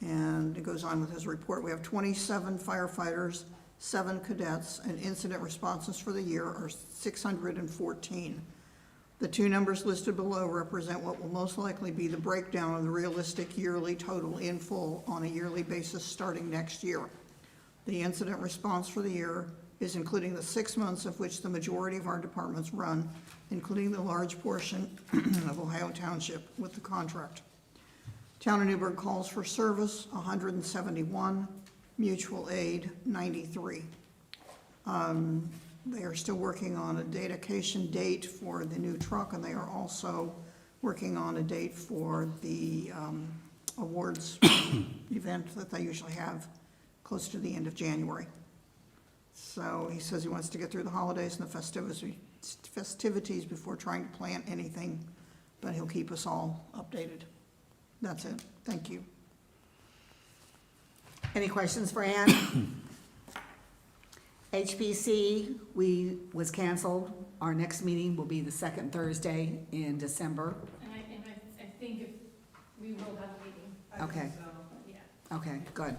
And it goes on with his report. We have 27 firefighters, 7 cadets, and incident responses for the year are 614. The two numbers listed below represent what will most likely be the breakdown of the realistic yearly total in full on a yearly basis starting next year. The incident response for the year is including the 6 months of which the majority of our departments run, including the large portion of Ohio Township with the contract. Town of Newburgh calls for service, 171, mutual aid, 93. They are still working on a dedication date for the new truck, and they are also working on a date for the awards event that they usually have close to the end of January. So he says he wants to get through the holidays and the festivities before trying to plan anything, but he'll keep us all updated. That's it. Thank you. any questions for Ann? HPC, was canceled. Our next meeting will be the second Thursday in December. And I think if we will have a meeting. Okay. So, yeah. Okay, good.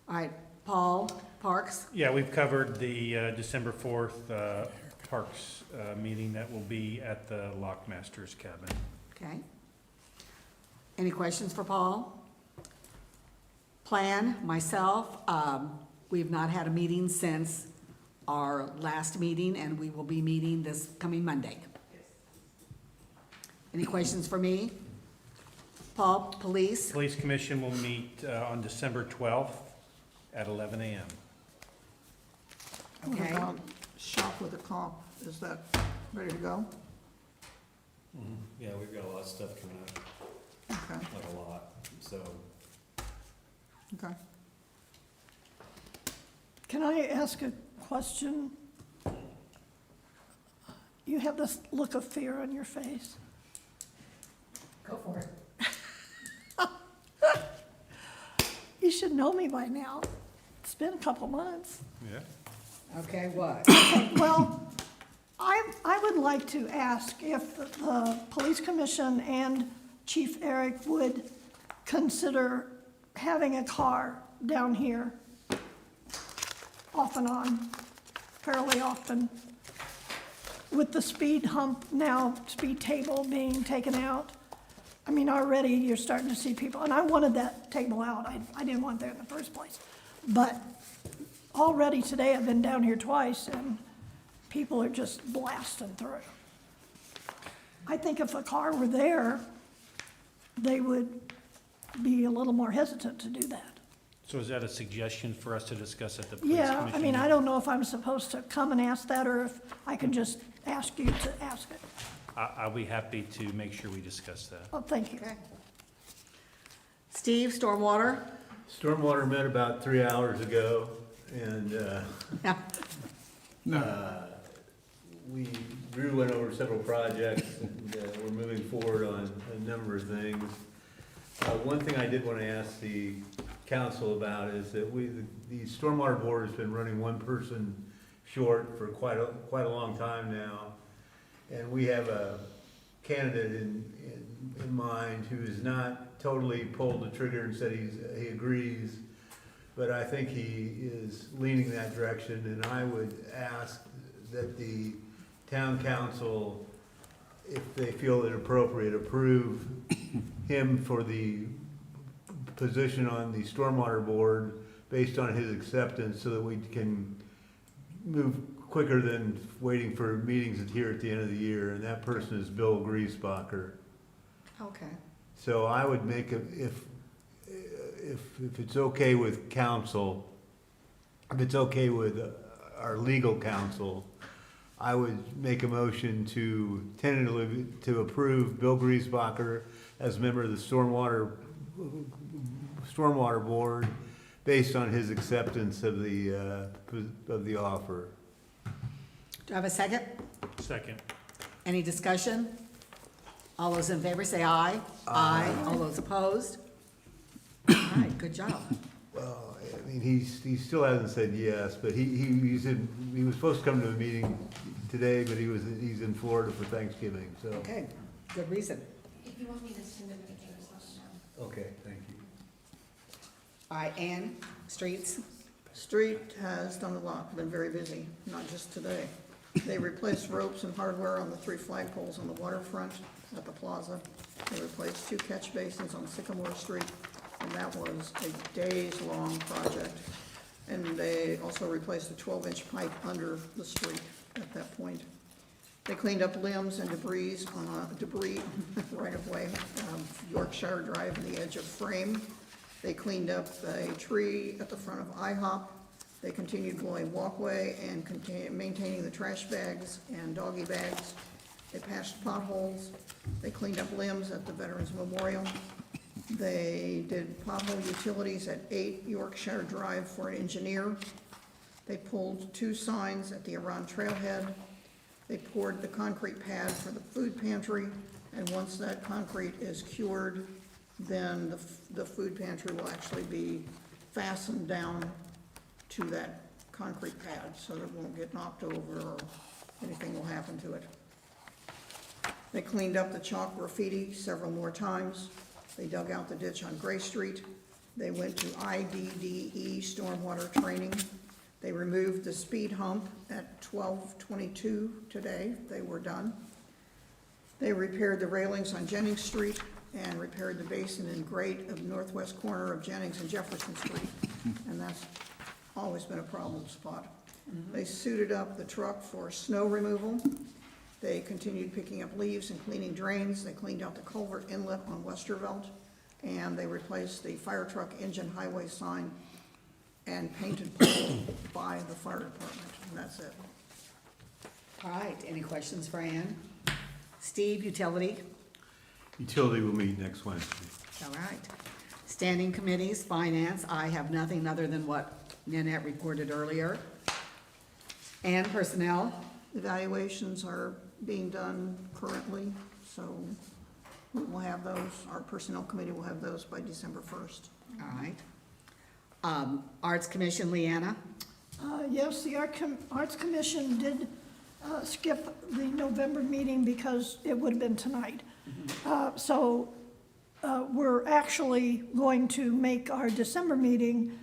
All right, Paul, Parks? Yeah, we've covered the December 4th Parks meeting that will be at the Lockmaster's Cabin. Okay. Any questions for Paul? Plan, myself, we've not had a meeting since our last meeting, and we will be meeting this coming Monday. Any questions for me? Paul, Police? Police Commission will meet on December 12th at 11 a.m. What Okay. about Shop with a Cop? Is that ready to go? Yeah, we've got a lot of stuff coming up, Okay, like a lot, so. okay. Can I ask a question? You have this look of fear on your face. Go for it. You should know me by now. It's been a couple months. Yeah. Okay, what? Well, I would like to ask if the Police Commission and Chief Eric would consider having a car down here off and on, fairly often, with the speed hump now, speed table being taken out. I mean, already you're starting to see people, and I wanted that table out. I didn't want it there in the first place. But already today, I've been down here twice, and people are just blasting through. I think if a car were there, they would be a little more hesitant to do that. So is that a suggestion for us to discuss at the Police Yeah, Commission? I mean, I don't know if I'm supposed to come and ask that, or if I can just ask you to ask it. I'll be happy to make sure we discuss that. Oh, thank you. Okay. Steve, Stormwater? Stormwater met about 3 hours ago, and Drew went over several projects, and we're moving forward on a number of things. One thing I did want to ask the council about is that the Stormwater Board has been running one person short for quite a long time now. And we have a candidate in mind who has not totally pulled the trigger and said he agrees, but I think he is leaning that direction, and I would ask that the town council if they feel it appropriate, approve him for the position on the Stormwater Board based on his acceptance so that we can move quicker than waiting for meetings here at the end of the year. And that person is Bill Griesbacher. Okay. So I would make a, if it's okay with council, if it's okay with our legal counsel, I would make a motion to tentatively to approve Bill Griesbacher as member of the Stormwater Board based on his acceptance of the offer. Do I have a second? Second. Any discussion? All those in favor say aye. Aye. All those opposed? All right, good job. Well, I mean, he still hasn't said yes, but he said he was supposed to come to a meeting today, but he's in Florida for Thanksgiving, so. Okay, good reason. If you want me to send him anything, just let me know. Okay, thank you. All right, Ann, streets? Street has done a lot, been very busy, not just today. They replaced ropes and hardware on the 3 flagpoles on the waterfront at the plaza. They replaced 2 catch basins on Sycamore Street, and that was a days-long project. And they also replaced a 12-inch pipe under the street at that point. They cleaned up limbs and debris right of way, Yorkshire Drive and the edge of Frame. They cleaned up a tree at the front of IHOP. They continued blowing walkway and maintaining the trash bags and doggy bags. They patched potholes. They cleaned up limbs at the Veterans Memorial. They did pothole utilities at 8 Yorkshire Drive for an engineer. They pulled 2 signs at the Iran Trailhead. They poured the concrete pad for the food pantry, and once that concrete is cured, then the food pantry will actually be fastened down to that concrete pad, so that it won't get knocked over or anything will happen to it. They cleaned up the chalk graffiti several more times. They dug out the ditch on Gray Street. They went to IDDE stormwater training. They removed the speed hump at 12:22 today. They were done. They repaired the railings on Jennings Street and repaired the basin and grate of northwest corner of Jennings and Jefferson Street. And that's always been a problem spot. They suited up the truck for snow removal. They continued picking up leaves and cleaning drains. They cleaned out the culvert inlet on Westervelt. And they replaced the fire truck engine highway sign and painted pole by the fire department. And that's it. All right, any questions for Ann? Steve, utility? Utility will meet next Wednesday. All right. Standing committees, finance, I have nothing other than what Nanette reported earlier. And personnel? Evaluations are being done currently, so we will have those, our personnel committee will have those by December 1st. All right. Arts Commission, Leanna? Yes, the Arts Commission did skip the November meeting because it would have been tonight. So we're actually going to make our December meeting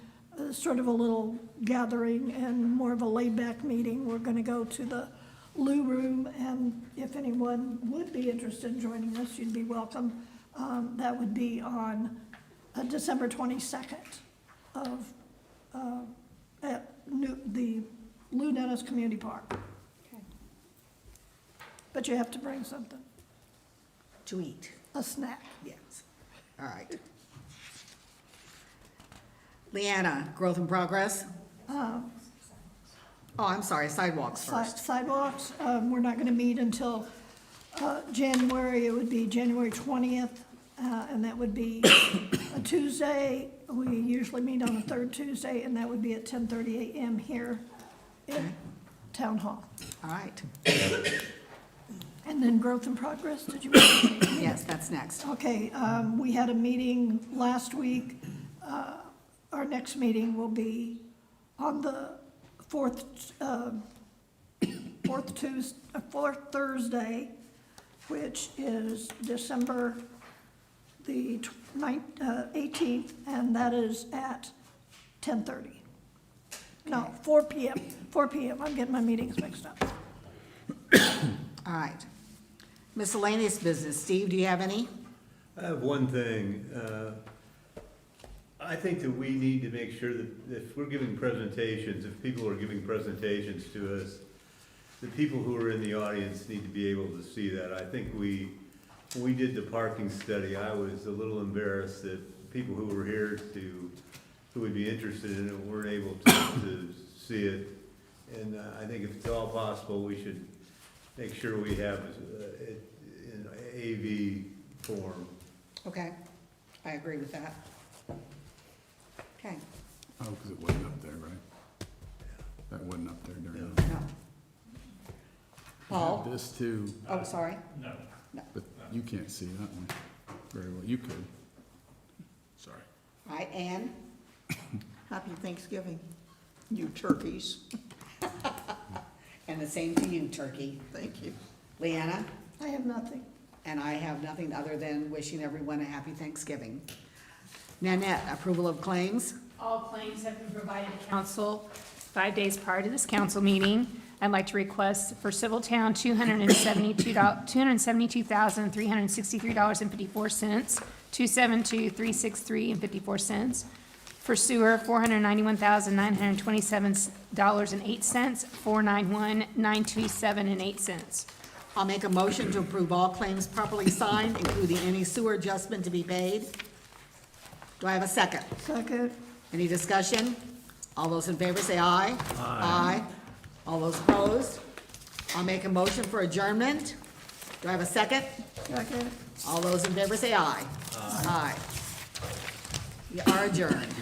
sort of a little gathering and more of a laid-back meeting. We're going to go to the Lou Room, and if anyone would be interested in joining us, you'd be welcome. That would be on December 22nd at the Lou Dennis Community Park. Okay. But you have to bring something, To eat, a snack. yes. All right. Leanna, growth and progress? Oh, I'm sorry, sidewalks first. Sidewalks, we're not gonna meet until January. It would be January 20th, and that would be a Tuesday. We usually meet on the 3rd Tuesday, and that would be at 10:30 a.m. here in Town Hall. All right, And then growth and progress, did you? yes, that's next. Okay, we had a meeting last week. Our next meeting will be on the fourth Thursday, which is December the 18th, and that is at 10:30. No, 4 p.m., 4 p.m., I'm getting my meetings mixed up. All right. Miscellaneous business. Steve, do you have any? I have one thing. I think that we need to make sure that if we're giving presentations, if people are giving presentations to us, the people who are in the audience need to be able to see that. I think when we did the parking study, I was a little embarrassed that people who were here who would be interested in it weren't able to see it. And I think if it's all possible, we should make sure we have it in AV form. Okay, I agree with that. Okay, Oh, because it wasn't up there, right? That wasn't up there during No. the. no. Paul? This too, Oh, sorry. No. but you can't see that one very well. You could. Sorry. All right, Ann? Happy Thanksgiving, you turkeys. And the same to you, Turkey. Thank you. Leanna? I have nothing. And I have nothing other than wishing everyone a happy Thanksgiving. Nanette, approval of claims? All claims have been provided to council 5 days prior to this council meeting. I'd like to request for Civil Town, $272,363.54, 272,363.54. For sewer, $491,927.08, 491,927.08. I'll make a motion to approve all claims properly signed, including any sewer adjustment to be paid. Do I have a second? Second. Any discussion? All those in favor say aye. Aye. All those opposed? I'll make a motion for adjournment. Do I have a second? Second. All those in favor say aye. Aye. We are adjourned.